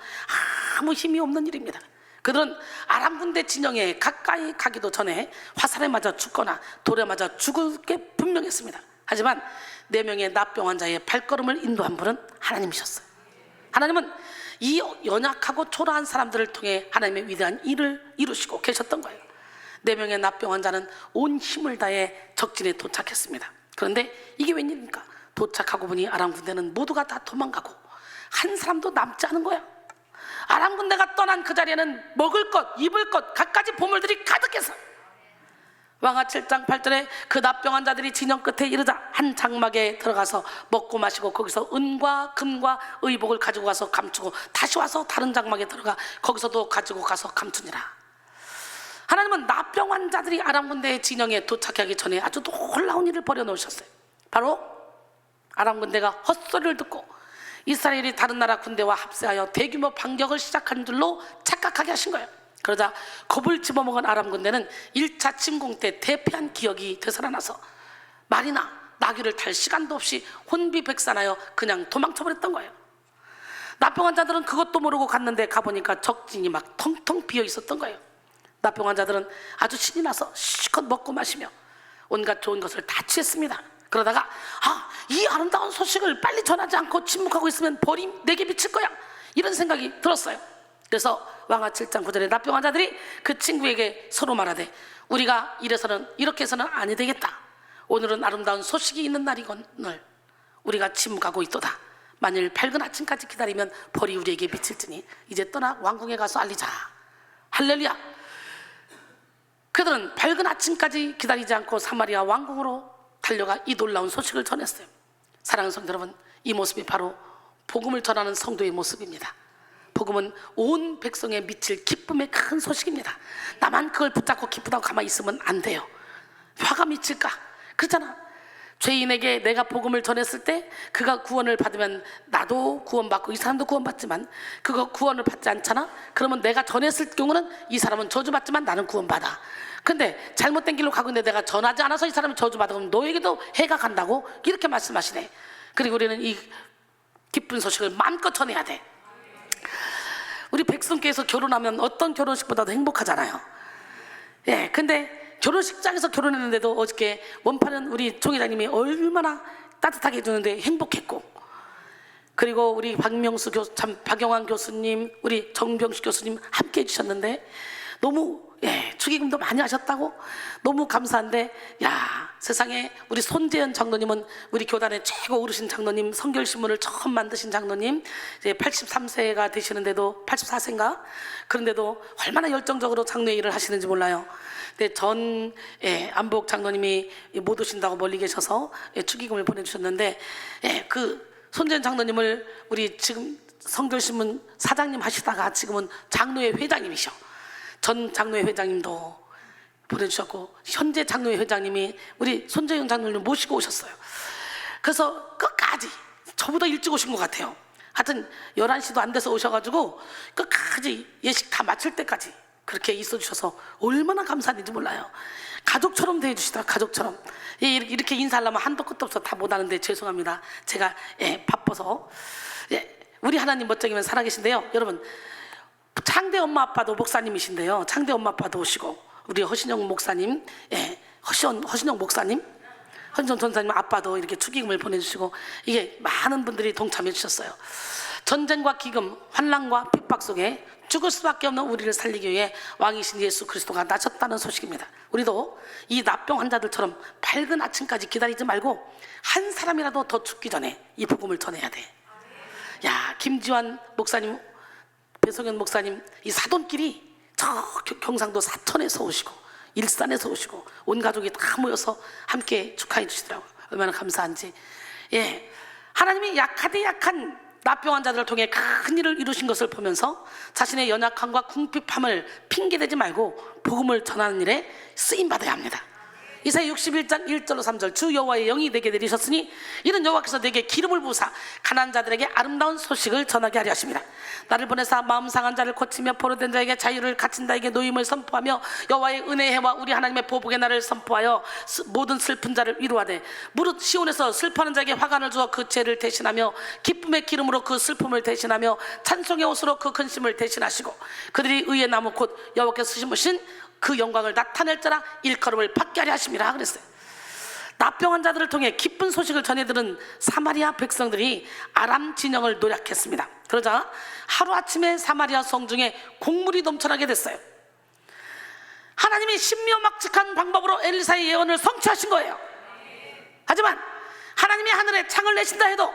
아무 힘이 없는 일입니다. 그들은 아람 군대 진영에 가까이 가기도 전에 화살에 맞아 죽거나 돌에 맞아 죽을 게 분명했습니다. 하지만 4명의 나병 환자의 발걸음을 인도한 분은 하나님이셨어요. 하나님은 이 연약하고 초라한 사람들을 통해 하나님의 위대한 일을 이루시고 계셨던 거예요. 4명의 나병 환자는 온 힘을 다해 적진에 도착했습니다. 그런데 이게 웬일입니까? 도착하고 보니 아람 군대는 모두가 다 도망가고 한 사람도 남지 않은 거야. 아람 군대가 떠난 그 자리에는 먹을 것, 입을 것, 갖가지 보물들이 가득해서 왕하 7장 8절에 그 나병 환자들이 진영 끝에 이르자 한 장막에 들어가서 먹고 마시고 거기서 은과 금과 의복을 가지고 가서 감추고 다시 와서 다른 장막에 들어가 거기서도 가지고 가서 감추니라. 하나님은 나병 환자들이 아람 군대의 진영에 도착하기 전에 아주 놀라운 일을 벌여놓으셨어요. 바로 아람 군대가 헛소리를 듣고 이스라엘이 다른 나라 군대와 합세하여 대규모 반격을 시작한 줄로 착각하게 하신 거예요. 그러자 겁을 집어먹은 아람 군대는 1차 침공 때 대패한 기억이 되살아나서 말이나 나귀를 탈 시간도 없이 혼비백산하여 그냥 도망쳐버렸던 거예요. 나병 환자들은 그것도 모르고 갔는데 가보니까 적진이 막 텅텅 비어 있었던 거예요. 나병 환자들은 아주 신이 나서 실컷 먹고 마시며 온갖 좋은 것을 다 취했습니다. 그러다가 이 아름다운 소식을 빨리 전하지 않고 침묵하고 있으면 벌이 내게 미칠 거야, 이런 생각이 들었어요. 그래서 왕하 7장 9절에 나병 환자들이 그 친구에게 서로 말하되 우리가 이렇게 해서는 아니 되겠다. 오늘은 아름다운 소식이 있는 날이거늘 우리가 침묵하고 있도다. 만일 밝은 아침까지 기다리면 벌이 우리에게 미칠지니 이제 떠나 왕궁에 가서 알리자. 할렐루야. 그들은 밝은 아침까지 기다리지 않고 사마리아 왕궁으로 달려가 이 놀라운 소식을 전했어요. 사랑하는 성도 여러분, 이 모습이 바로 복음을 전하는 성도의 모습입니다. 복음은 온 백성에 미칠 기쁨의 큰 소식입니다. 나만 그걸 붙잡고 기쁘다고 가만히 있으면 안 돼요. 화가 미칠까? 그렇잖아. 죄인에게 내가 복음을 전했을 때 그가 구원을 받으면 나도 구원받고 이 사람도 구원받지만 그거 구원을 받지 않잖아? 그러면 내가 전했을 경우는 이 사람은 저주받지만 나는 구원받아. 근데 잘못된 길로 가고 있는데 내가 전하지 않아서 이 사람이 저주받아. 그럼 너에게도 해가 간다고 이렇게 말씀하시네. 그리고 우리는 이 기쁜 소식을 마음껏 전해야 돼. 우리 백성께서 결혼하면 어떤 결혼식보다도 행복하잖아요. 예, 근데 결혼식장에서 결혼했는데도 어저께 원파는 우리 총회장님이 얼마나 따뜻하게 해주는데 행복했고, 그리고 우리 박영환 교수님, 우리 정병식 교수님 함께 해주셨는데 너무 축의금도 많이 하셨다고 너무 감사한데, 세상에 우리 손재현 장로님은 우리 교단의 최고 어르신 장로님, 성결신문을 처음 만드신 장로님, 이제 83세가 되시는데도 84세인가? 그런데도 얼마나 열정적으로 장로의 일을 하시는지 몰라요. 근데 전 안복 장로님이 못 오신다고 멀리 계셔서 축의금을 보내주셨는데, 그 손재현 장로님을 우리 지금 성결신문 사장님 하시다가 지금은 장로회 회장님이셔. 전 장로회 회장님도 보내주셨고, 현재 장로회 회장님이 우리 손재영 장로님 모시고 오셨어요. 그래서 끝까지 저보다 일찍 오신 것 같아요. 하여튼 11시도 안 돼서 오셔가지고 끝까지 예식 다 마칠 때까지 그렇게 있어주셔서 얼마나 감사한지 몰라요. 가족처럼 대해주시더라. 가족처럼. 이렇게 인사하려면 한도 끝도 없어 다 못하는데 죄송합니다. 제가 바빠서. 우리 하나님 멋쟁이면 살아계신데요. 여러분, 창대 엄마 아빠도 목사님이신데요. 창대 엄마 아빠도 오시고, 우리 허신영 목사님, 허신영 목사님, 헌정 전사님 아빠도 이렇게 축의금을 보내주시고, 이게 많은 분들이 동참해 주셨어요. 전쟁과 기금, 환난과 핍박 속에 죽을 수밖에 없는 우리를 살리기 위해 왕이신 예수 그리스도가 나셨다는 소식입니다. 우리도 이 납병 환자들처럼 밝은 아침까지 기다리지 말고 한 사람이라도 더 죽기 전에 이 복음을 전해야 돼. 김지환 목사님, 배성현 목사님, 이 사돈끼리 저 경상도 사천에서 오시고 일산에서 오시고 온 가족이 다 모여서 함께 축하해 주시더라고요. 얼마나 감사한지. 하나님이 약하되 약한 납병 환자들을 통해 큰 일을 이루신 것을 보면서 자신의 연약함과 궁핍함을 핑계대지 말고 복음을 전하는 일에 쓰임받아야 합니다. 이사야 61장 1절로 3절, 주 여호와의 영이 내게 내리셨으니 이는 여호와께서 내게 기름을 부으사 가난한 자들에게 아름다운 소식을 전하게 하려 하십니다. 나를 보내사 마음 상한 자를 고치며 포로된 자에게 자유를, 갇힌 자에게 노임을 선포하며 여호와의 은혜의 해와 우리 하나님의 보복의 날을 선포하여 모든 슬픈 자를 위로하되 무릇 시온에서 슬퍼하는 자에게 화관을 주어 그 죄를 대신하며 기쁨의 기름으로 그 슬픔을 대신하며 찬송의 옷으로 그 근심을 대신하시고 그들이 의의 나무 곧 여호와께서 심으신 그 영광을 나타낼 자라 일컬음을 받게 하려 하심이라 그랬어요. 납병 환자들을 통해 기쁜 소식을 전해들은 사마리아 백성들이 아람 진영을 노략했습니다. 그러자 하루아침에 사마리아 성중에 곡물이 넘쳐나게 됐어요. 하나님이 신묘막측한 방법으로 엘리사의 예언을 성취하신 거예요. 하지만 하나님이 하늘에 창을 내신다 해도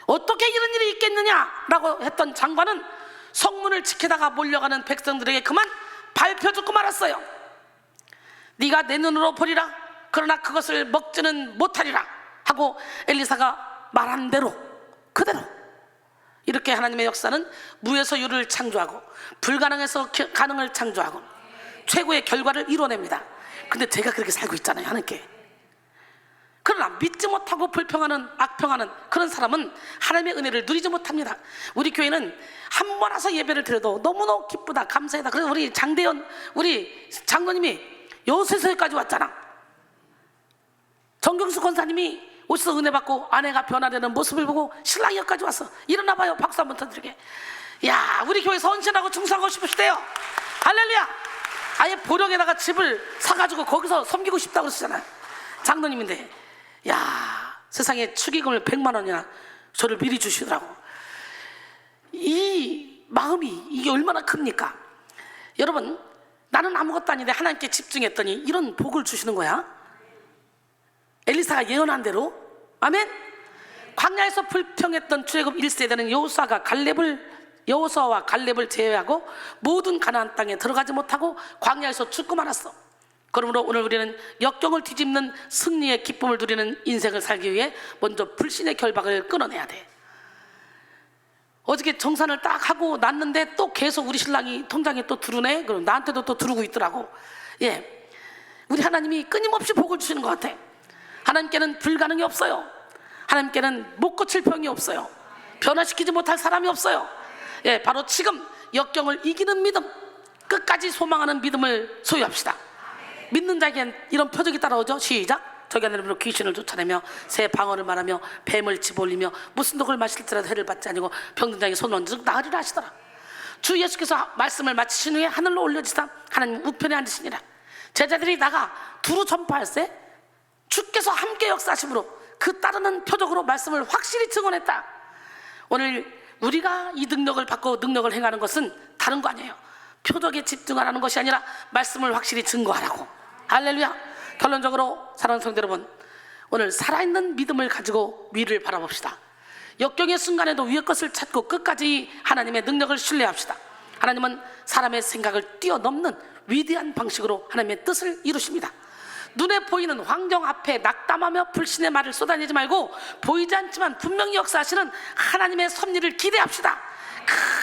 어떻게 이런 일이 있겠느냐라고 했던 장관은 성문을 지키다가 몰려가는 백성들에게 그만 발표 듣고 말았어요. 네가 내 눈으로 보리라, 그러나 그것을 먹지는 못하리라 하고 엘리사가 말한 대로 그대로 이렇게 하나님의 역사는 무에서 유를 창조하고 불가능에서 가능을 창조하고 최고의 결과를 이뤄냅니다. 근데 제가 그렇게 살고 있잖아요. 하나님께 그러나 믿지 못하고 불평하는 악평하는 그런 사람은 하나님의 은혜를 누리지 못합니다. 우리 교회는 한 번 와서 예배를 드려도 너무너무 기쁘다, 감사하다. 그래서 우리 장대현 우리 장로님이 여수에서까지 왔잖아. 정경수 권사님이 오셔서 은혜 받고 아내가 변화되는 모습을 보고 신랑이 여기까지 왔어. 일어나 봐요. 박수 한번 터드리게. 야, 우리 교회에서 헌신하고 충성하고 싶으시대요. 할렐루야. 아예 보령에다가 집을 사가지고 거기서 섬기고 싶다고 그러시잖아요. 장로님인데, 야, 세상에 축의금을 100만 원이나 저를 미리 주시더라고. 이 마음이 이게 얼마나 큽니까? 여러분, 나는 아무것도 아닌데 하나님께 집중했더니 이런 복을 주시는 거야. 엘리사가 예언한 대로. 아멘. 광야에서 불평했던 출애굽 1세대는 여호수아와 갈렙을 제외하고 모든 가나안 땅에 들어가지 못하고 광야에서 죽고 말았어. 그러므로 오늘 우리는 역경을 뒤집는 승리의 기쁨을 누리는 인생을 살기 위해 먼저 불신의 결박을 끊어내야 돼. 어저께 정산을 딱 하고 났는데 또 계속 우리 신랑이 통장에 또 들어오네. 그럼 나한테도 또 들어오고 있더라고. 예, 우리 하나님이 끊임없이 복을 주시는 것 같아. 하나님께는 불가능이 없어요. 하나님께는 못 고칠 병이 없어요. 변화시키지 못할 사람이 없어요. 예, 바로 지금 역경을 이기는 믿음, 끝까지 소망하는 믿음을 소유합시다. 믿는 자에겐 이런 표적이 따라오죠. 시작. 저기 하늘으로 귀신을 쫓아내며 새 방언을 말하며 뱀을 집어올리며 무슨 독을 마실지라도 해를 받지 아니고 병든 자에게 손을 얹어 나으리라 하시더라. 주 예수께서 말씀을 마치신 후에 하늘로 올려지다 하나님 우편에 앉으시니라. 제자들이 나가 두루 전파할세 주께서 함께 역사하심으로 그 따르는 표적으로 말씀을 확실히 증언했다. 오늘 우리가 이 능력을 받고 능력을 행하는 것은 다른 거 아니에요. 표적에 집중하라는 것이 아니라 말씀을 확실히 증거하라고. 할렐루야. 결론적으로 사랑하는 성도 여러분, 오늘 살아있는 믿음을 가지고 위를 바라봅시다. 역경의 순간에도 위의 것을 찾고 끝까지 하나님의 능력을 신뢰합시다. 하나님은 사람의 생각을 뛰어넘는 위대한 방식으로 하나님의 뜻을 이루십니다. 눈에 보이는 환경 앞에 낙담하며 불신의 말을 쏟아내지 말고 보이지 않지만 분명히 역사하시는 하나님의 섭리를 기대합시다.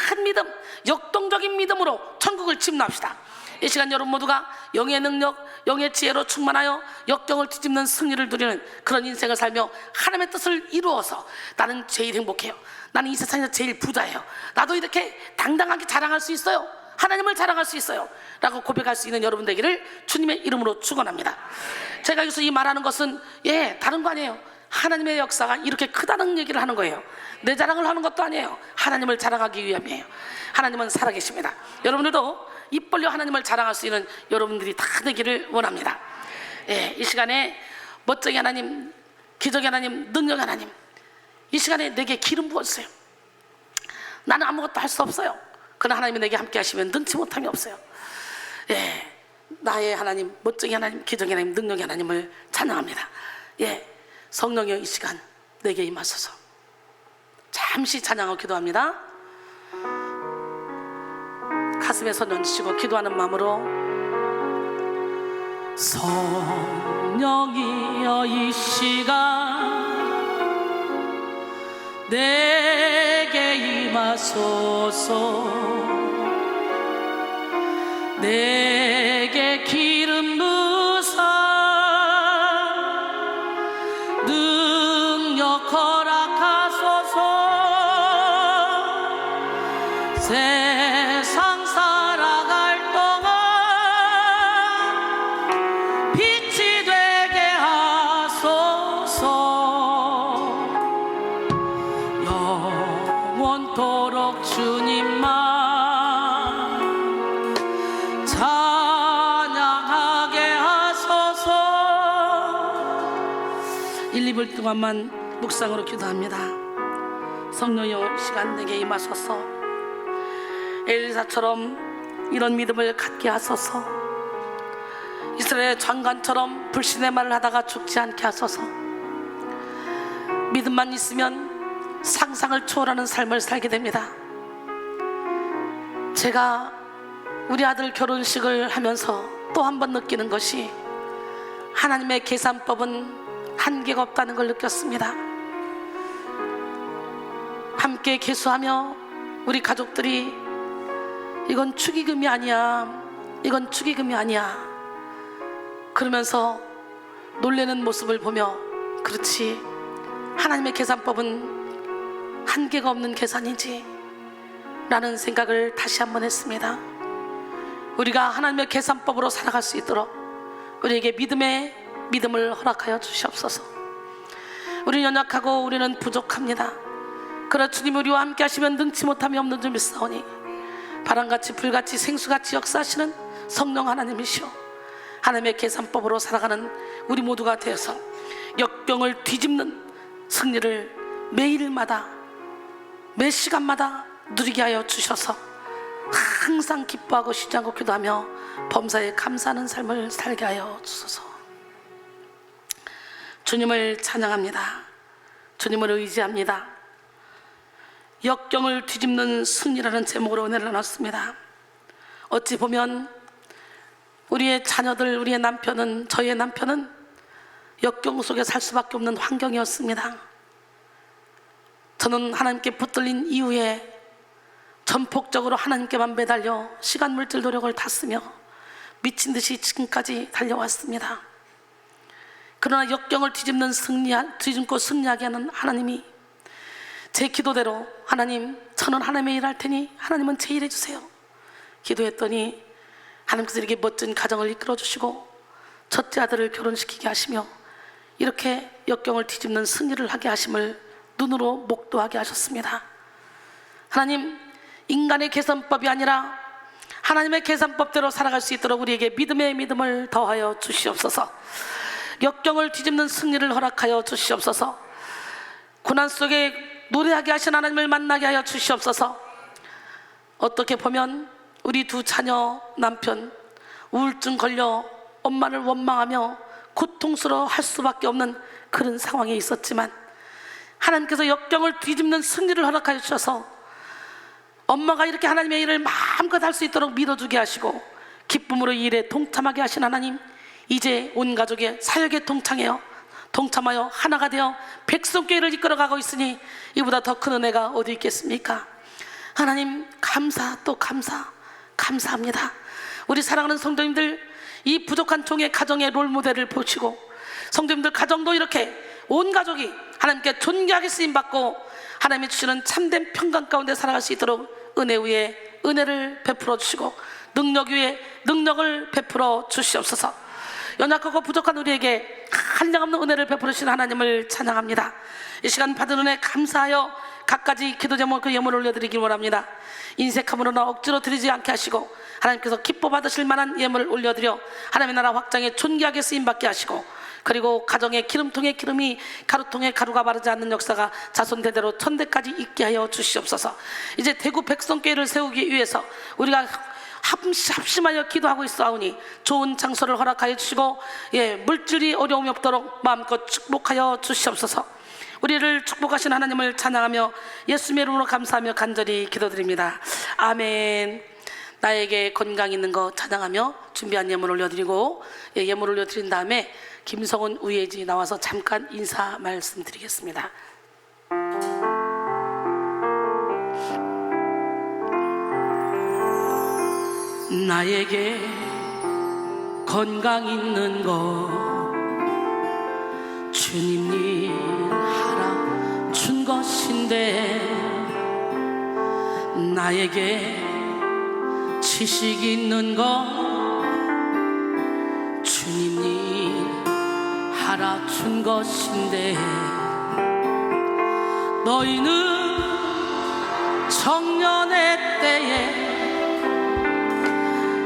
큰 믿음, 역동적인 믿음으로 천국을 침노합시다. 이 시간 여러분 모두가 영의 능력, 영의 지혜로 충만하여 역경을 뒤집는 승리를 누리는 그런 인생을 살며 하나님의 뜻을 이루어서 나는 제일 행복해요. 나는 이 세상에서 제일 부자예요. 나도 이렇게 당당하게 자랑할 수 있어요. 하나님을 자랑할 수 있어요 라고 고백할 수 있는 여러분 되기를 주님의 이름으로 축원합니다. 제가 여기서 이 말하는 것은 다른 거 아니에요. 하나님의 역사가 이렇게 크다는 얘기를 하는 거예요. 내 자랑을 하는 것도 아니에요. 하나님을 자랑하기 위함이에요. 하나님은 살아계십니다. 여러분들도 입 벌려 하나님을 자랑할 수 있는 여러분들이 다 되기를 원합니다. 이 시간에 멋쟁이 하나님, 기적의 하나님, 능력의 하나님, 이 시간에 내게 기름 부어주세요. 나는 아무것도 할 수 없어요. 그러나 하나님이 내게 함께 하시면 능치 못함이 없어요. 나의 하나님, 멋쟁이 하나님, 기적의 하나님, 능력의 하나님을 찬양합니다. 성령이여 이 시간 내게 임하소서. 잠시 찬양하고 기도합니다. 가슴에 손 얹으시고 기도하는 마음으로 성령이여 이 시간 내게 임하소서. 내게 기름 부사 능력 허락하소서. 세상 살아갈 동안 빛이 되게 하소서. 영원토록 주님만 찬양하게 하소서. 1, 2분 동안만 묵상으로 기도합니다. 성령여 시간 내게 임하소서. 엘리사처럼 이런 믿음을 갖게 하소서. 이스라엘 장관처럼 불신의 말을 하다가 죽지 않게 하소서. 믿음만 있으면 상상을 초월하는 삶을 살게 됩니다. 제가 우리 아들 결혼식을 하면서 또 한 번 느끼는 것이 하나님의 계산법은 한계가 없다는 걸 느꼈습니다. 함께 계수하며 우리 가족들이 이건 축의금이 아니야, 이건 축의금이 아니야 그러면서 놀라는 모습을 보며 그렇지, 하나님의 계산법은 한계가 없는 계산이지 라는 생각을 다시 한번 했습니다. 우리가 하나님의 계산법으로 살아갈 수 있도록 우리에게 믿음을 허락하여 주시옵소서. 우리는 연약하고 우리는 부족합니다. 그러나 주님 우리와 함께 하시면 능치 못함이 없는 줄 믿사오니 바람같이 불같이 생수같이 역사하시는 성령 하나님이시오, 하나님의 계산법으로 살아가는 우리 모두가 되어서 역경을 뒤집는 승리를 매일마다 매 시간마다 누리게 하여 주셔서 항상 기뻐하고 쉬지 않고 기도하며 범사에 감사하는 삶을 살게 하여 주소서. 주님을 찬양합니다. 주님을 의지합니다. 역경을 뒤집는 승리라는 제목으로 은혜를 나눴습니다. 어찌 보면 우리의 자녀들, 우리의 남편은, 저희의 남편은 역경 속에 살 수밖에 없는 환경이었습니다. 저는 하나님께 붙들린 이후에 전폭적으로 하나님께만 매달려 시간, 물질, 노력을 다 쓰며 미친 듯이 지금까지 달려왔습니다. 그러나 역경을 뒤집고 승리하게 하는 하나님이 제 기도대로, 하나님, 저는 하나님의 일할 테니 하나님은 제 일 해주세요 기도했더니 하나님께서 이렇게 멋진 가정을 이끌어 주시고 첫째 아들을 결혼시키게 하시며 이렇게 역경을 뒤집는 승리를 하게 하심을 눈으로 목도하게 하셨습니다. 하나님, 인간의 계산법이 아니라 하나님의 계산법대로 살아갈 수 있도록 우리에게 믿음의 믿음을 더하여 주시옵소서. 역경을 뒤집는 승리를 허락하여 주시옵소서. 고난 속에 노래하게 하신 하나님을 만나게 하여 주시옵소서. 어떻게 보면 우리 두 자녀 남편 우울증 걸려 엄마를 원망하며 고통스러워 할 수밖에 없는 그런 상황에 있었지만 하나님께서 역경을 뒤집는 승리를 허락하여 주셔서 엄마가 이렇게 하나님의 일을 마음껏 할 수 있도록 믿어주게 하시고 기쁨으로 이 일에 동참하게 하신 하나님, 이제 온 가족의 사역에 동참하여 하나가 되어 백성교회를 이끌어가고 있으니 이보다 더 큰 은혜가 어디 있겠습니까? 하나님, 감사 또 감사합니다. 우리 사랑하는 성도님들, 이 부족한 종의 가정의 롤모델을 보시고 성도님들 가정도 이렇게 온 가족이 하나님께 존귀하게 쓰임받고 하나님이 주시는 참된 평강 가운데 살아갈 수 있도록 은혜 위에 은혜를 베풀어 주시고 능력 위에 능력을 베풀어 주시옵소서. 연약하고 부족한 우리에게 한량없는 은혜를 베풀어 주신 하나님을 찬양합니다. 이 시간 받은 은혜 감사하여 각가지 기도 제목 그 예물을 올려드리길 원합니다. 인색함으로나 억지로 드리지 않게 하시고 하나님께서 기뻐 받으실 만한 예물을 올려드려 하나님의 나라 확장에 존귀하게 쓰임받게 하시고, 그리고 가정의 기름통에 기름이 가루통에 가루가 바르지 않는 역사가 자손 대대로 천대까지 있게 하여 주시옵소서. 이제 대구 백성교회를 세우기 위해서 우리가 합심하여 기도하고 있사오니 좋은 장소를 허락하여 주시고 물질이 어려움이 없도록 마음껏 축복하여 주시옵소서. 우리를 축복하신 하나님을 찬양하며 예수님의 이름으로 감사하며 간절히 기도드립니다. 아멘. 나에게 건강 있는 거 찬양하며 준비한 예물 올려드리고, 예물 올려드린 다음에 김성훈 우예지 나와서 잠깐 인사 말씀드리겠습니다. 나에게 건강 있는 거 주님 일 하라 준 것인데, 나에게 지식 있는 거 주님 일 하라 준 것인데, 너희는 청년의 때에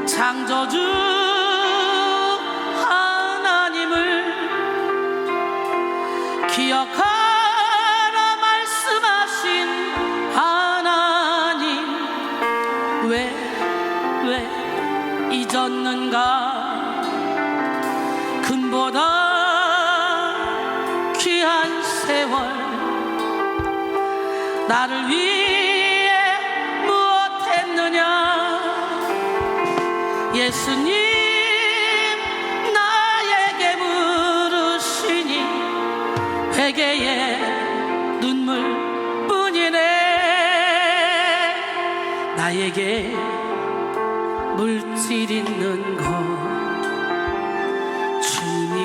창조주 하나님을 기억하라 말씀하신 하나님, 왜 잊었는가? 금보다 귀한 세월 나를 위해 무엇했느냐? 예수님 나에게 물으시니 회개의 눈물뿐이네. 나에게 물질 있는 것 주님이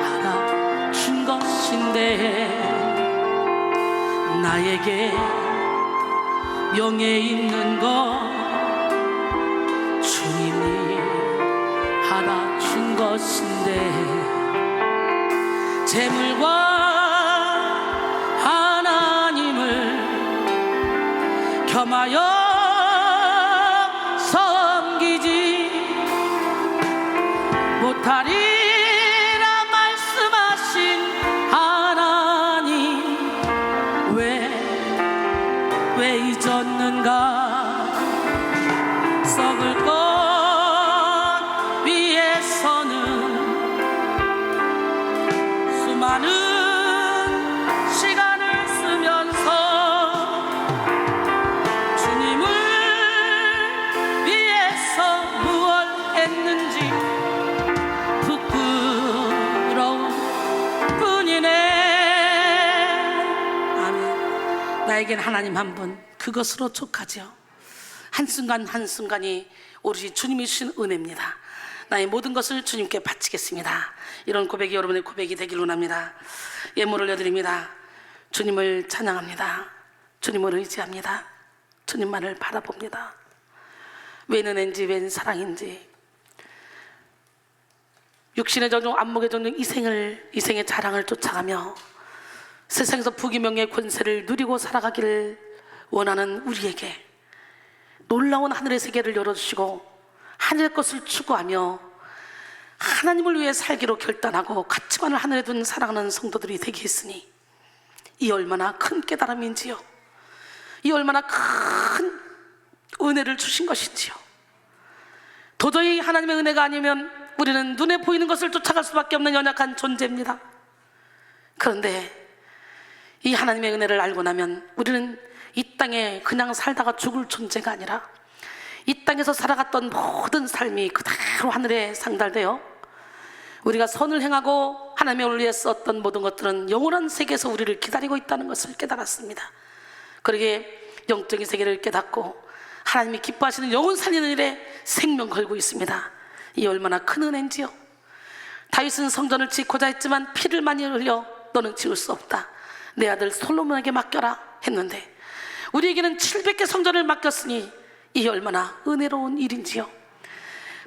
하라 준 것 것인데 나에게 명예 있는 것 주님이 하나 준 것인데 재물과 하나님을 겸하여 섬기지 못하리라 말씀하신 하나님 왜 잊었는가 썩을 것 위해서는 수많은 시간을 쓰면서 주님을 위해서 무얼 했는지 부끄러운 뿐이네. 아멘. 나에겐 하나님 한 분 그것으로 족하죠. 한순간 한순간이 오롯이 주님이 주신 은혜입니다. 나의 모든 것을 주님께 바치겠습니다. 이런 고백이 여러분의 고백이 되길 원합니다. 예물을 올려드립니다. 주님을 찬양합니다. 주님을 의지합니다. 주님만을 바라봅니다. 웬 은혜인지 웬 사랑인지 육신의 전용 안목의 전용 이생의 자랑을 쫓아가며 세상에서 부귀명예 권세를 누리고 살아가기를 원하는 우리에게 놀라운 하늘의 세계를 열어주시고 하늘의 것을 추구하며 하나님을 위해 살기로 결단하고 가치관을 하늘에 둔 사랑하는 성도들이 되게 했으니 이 얼마나 큰 깨달음인지요, 이 얼마나 큰 은혜를 주신 것인지요. 도저히 하나님의 은혜가 아니면 우리는 눈에 보이는 것을 쫓아갈 수밖에 없는 연약한 존재입니다. 그런데 이 하나님의 은혜를 알고 나면 우리는 이 땅에 그냥 살다가 죽을 존재가 아니라 이 땅에서 살아갔던 모든 삶이 그대로 하늘에 상달되어 우리가 선을 행하고 하나님의 위해 썼던 모든 것들은 영원한 세계에서 우리를 기다리고 있다는 것을 깨달았습니다. 그러기에 영적인 세계를 깨닫고 하나님이 기뻐하시는 영혼 살리는 일에 생명 걸고 있습니다. 이 얼마나 큰 은혜인지요. 다윗은 성전을 짓고자 했지만 피를 많이 흘려 너는 지을 수 없다, 내 아들 솔로몬에게 맡겨라 했는데 우리에게는 700개 성전을 맡겼으니 이 얼마나 은혜로운 일인지요.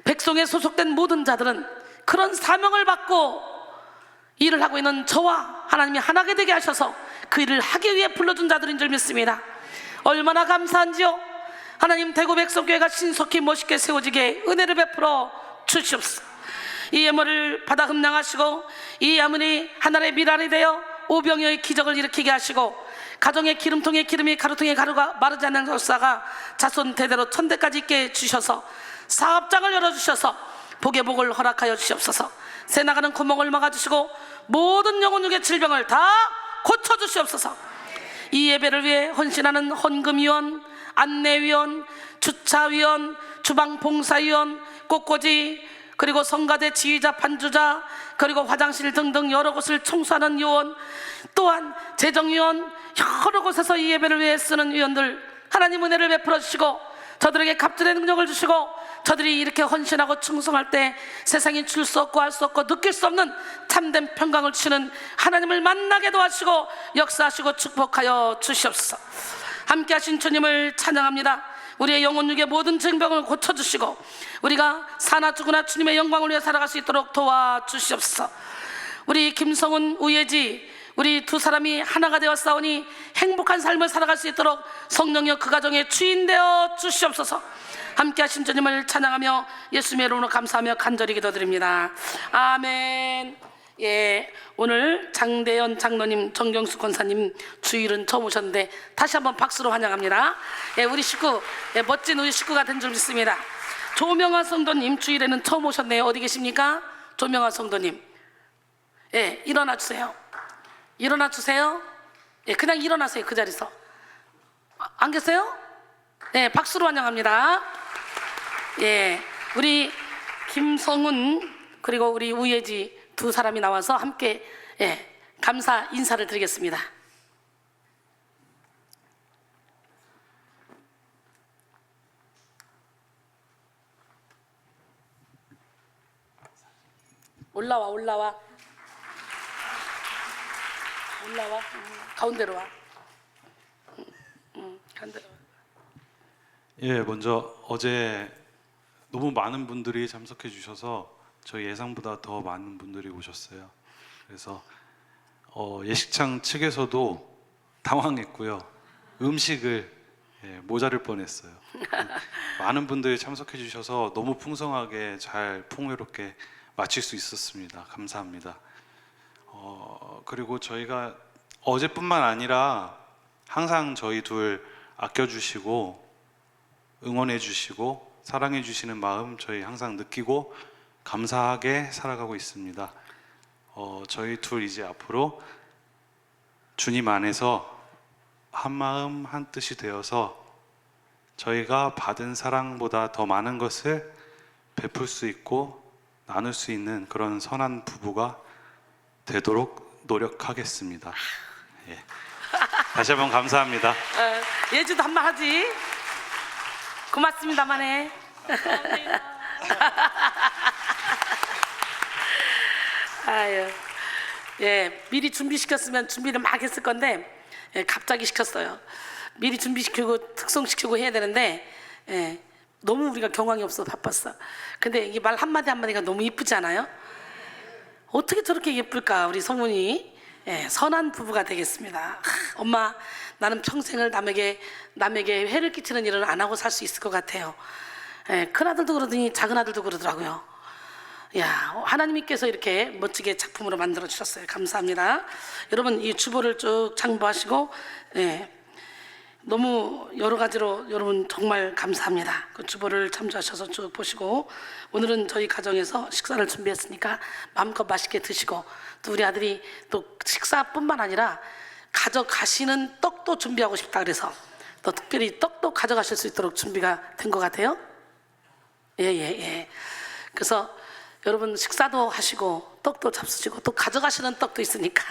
백성에 소속된 모든 자들은 그런 사명을 받고 일을 하고 있는 저와 하나님이 하나가 되게 하셔서 그 일을 하기 위해 불러준 자들인 줄 믿습니다. 얼마나 감사한지요. 하나님 대구 백성교회가 신속히 멋있게 세워지게 은혜를 베풀어 주시옵소서. 이 예물을 받아 흠량하시고 이 예물이 하나님의 미랄이 되어 오병이어의 기적을 일으키게 하시고 가정의 기름통에 기름이 가루통에 가루가 마르지 않는 역사가 자손 대대로 천대까지 있게 해주셔서 사업장을 열어주셔서 복의 복을 허락하여 주시옵소서. 새 나가는 구멍을 막아주시고 모든 영혼 중의 질병을 다 고쳐주시옵소서. 이 예배를 위해 헌신하는 헌금위원, 안내위원, 주차위원, 주방봉사위원, 꽃꽂이, 그리고 성가대 지휘자, 반주자, 그리고 화장실 등등 여러 곳을 청소하는 요원, 또한 재정위원, 여러 곳에서 이 예배를 위해 쓰는 위원들, 하나님 은혜를 베풀어 주시고 저들에게 갑절의 능력을 주시고 저들이 이렇게 헌신하고 충성할 때 세상이 줄 수 없고 할 수 없고 느낄 수 없는 참된 평강을 주시는 하나님을 만나게 도와주시고 역사하시고 축복하여 주시옵소서. 함께 하신 주님을 찬양합니다. 우리의 영혼 육의 모든 증병을 고쳐주시고 우리가 사나 죽으나 주님의 영광을 위해 살아갈 수 있도록 도와주시옵소서. 우리 김성훈, 우예지 우리 두 사람이 하나가 되어 싸우니 행복한 삶을 살아갈 수 있도록 성령여 그 가정의 주인 되어 주시옵소서. 함께 하신 주님을 찬양하며 예수님의 이름으로 감사하며 간절히 기도드립니다. 아멘. 예, 오늘 장대현 장로님, 정경수 권사님 주일은 처음 오셨는데 다시 한번 박수로 환영합니다. 예, 우리 식구, 예, 멋진 우리 식구가 된 줄 믿습니다. 조명아 성도님 주일에는 처음 오셨네요. 어디 계십니까? 조명아 성도님, 예, 일어나 주세요. 일어나 주세요. 예, 그냥 일어나세요. 그 자리에서. 안 계세요? 예, 박수로 환영합니다. 예, 우리 김성훈 그리고 우리 우예지 두 사람이 나와서 함께 감사 인사를 드리겠습니다. 올라와. 올라와. 가운데로 와. 가운데로 와. 예, 먼저 어제 너무 많은 분들이 참석해 주셔서 저희 예상보다 더 많은 분들이 오셨어요. 그래서 예식장 측에서도 당황했고요. 음식을 모자랄 뻔했어요. 많은 분들이 참석해 주셔서 너무 풍성하게 잘 풍요롭게 마칠 수 있었습니다. 감사합니다. 그리고 저희가 어제뿐만 아니라 항상 저희 둘 아껴주시고 응원해주시고 사랑해주시는 마음 저희 항상 느끼고 감사하게 살아가고 있습니다. 저희 둘 이제 앞으로 주님 안에서 한 마음 한 뜻이 되어서 저희가 받은 사랑보다 더 많은 것을 베풀 수 있고 나눌 수 있는 그런 선한 부부가 되도록 노력하겠습니다. 예. 다시 한번 감사합니다. 예주도 한 말 하지. 고맙습니다만 해. 아유, 예, 미리 준비시켰으면 준비를 막 했을 건데 갑자기 시켰어요. 미리 준비시키고 특송시키고 해야 되는데 너무 우리가 경황이 없어 바빴어. 근데 이게 말 한마디 한마디가 너무 이쁘지 않아요? 어떻게 저렇게 예쁠까 우리 성훈이. 선한 부부가 되겠습니다. 엄마, 나는 평생을 남에게 해를 끼치는 일은 안 하고 살 수 있을 것 같아요. 큰아들도 그러더니 작은아들도 그러더라고요. 야, 하나님께서 이렇게 멋지게 작품으로 만들어 주셨어요. 감사합니다. 여러분, 이 주보를 쭉 참고하시고 너무 여러 가지로 여러분 정말 감사합니다. 그 주보를 참조하셔서 쭉 보시고, 오늘은 저희 가정에서 식사를 준비했으니까 마음껏 맛있게 드시고, 또 우리 아들이 또 식사뿐만 아니라 가져가시는 떡도 준비하고 싶다 그래서 또 특별히 떡도 가져가실 수 있도록 준비가 된 것 같아요. 예. 그래서 여러분 식사도 하시고 떡도 잡수시고 또 가져가시는 떡도 있으니까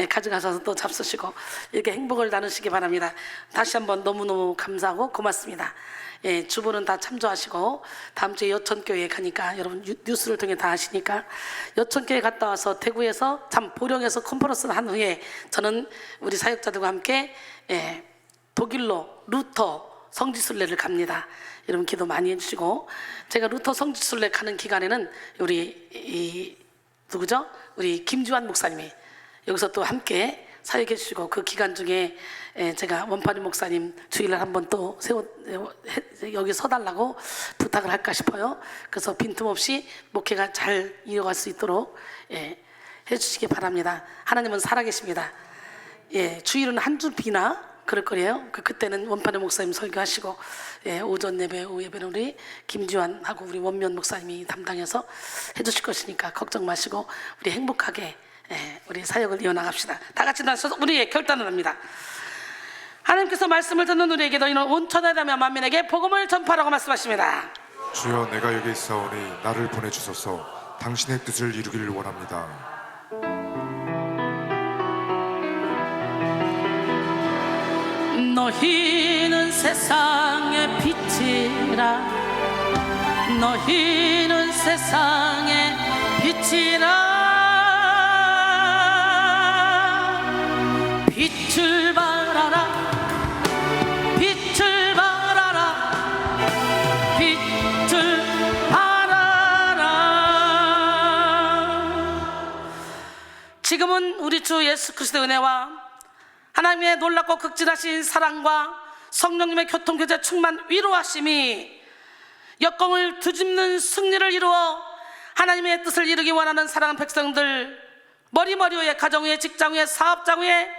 가져가셔서 또 잡수시고 이렇게 행복을 나누시기 바랍니다. 다시 한번 너무너무 감사하고 고맙습니다. 주보는 다 참조하시고 다음 주에 여천교회에 가니까 여러분 뉴스를 통해 다 아시니까 여천교회 갔다 와서 대구에서 보령에서 컨퍼런스를 한 후에 저는 우리 사역자들과 함께 독일로 루터 성지순례를 갑니다. 여러분 기도 많이 해주시고, 제가 루터 성지순례 가는 기간에는 우리 누구죠? 우리 김주환 목사님이 여기서 또 함께 사역해 주시고, 그 기간 중에 제가 원파리 목사님 주일날 한번 또 여기 서달라고 부탁을 할까 싶어요. 그래서 빈틈없이 목회가 잘 이어갈 수 있도록 해주시기 바랍니다. 하나님은 살아계십니다. 주일은 한 주 비나 그럴 거예요. 그때는 원파리 목사님 설교하시고 오전 예배, 오후 예배는 우리 김지환하고 우리 원면 목사님이 담당해서 해주실 것이니까 걱정 마시고 우리 행복하게 우리 사역을 이어나갑시다. 다 같이 나서서 우리의 결단을 합니다. 하나님께서 말씀을 듣는 우리에게 너희는 온 천하다며 만민에게 복음을 전파라고 말씀하십니다. 주여, 내가 여기 있사오니 나를 보내주소서. 당신의 뜻을 이루기를 원합니다. 너희는 세상의 빛이라. 너희는 세상의 빛이라. 빛을 발하라. 빛을 발하라. 빛을 발하라. 지금은 우리 주 예수 그리스도의 은혜와 하나님의 놀랍고 극진하신 사랑과 성령님의 교통교제 충만 위로하심이 역경을 뒤집는 승리를 이루어 하나님의 뜻을 이루기 원하는 사랑하는 백성들, 머리 위에, 가정 위에, 직장 위에, 사업장 위에,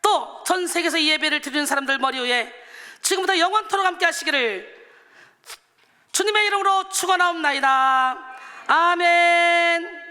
또 전 세계에서 이 예배를 드리는 사람들 머리 위에 지금부터 영원토록 함께 하시기를 주님의 이름으로 축원하옵나이다. 아멘.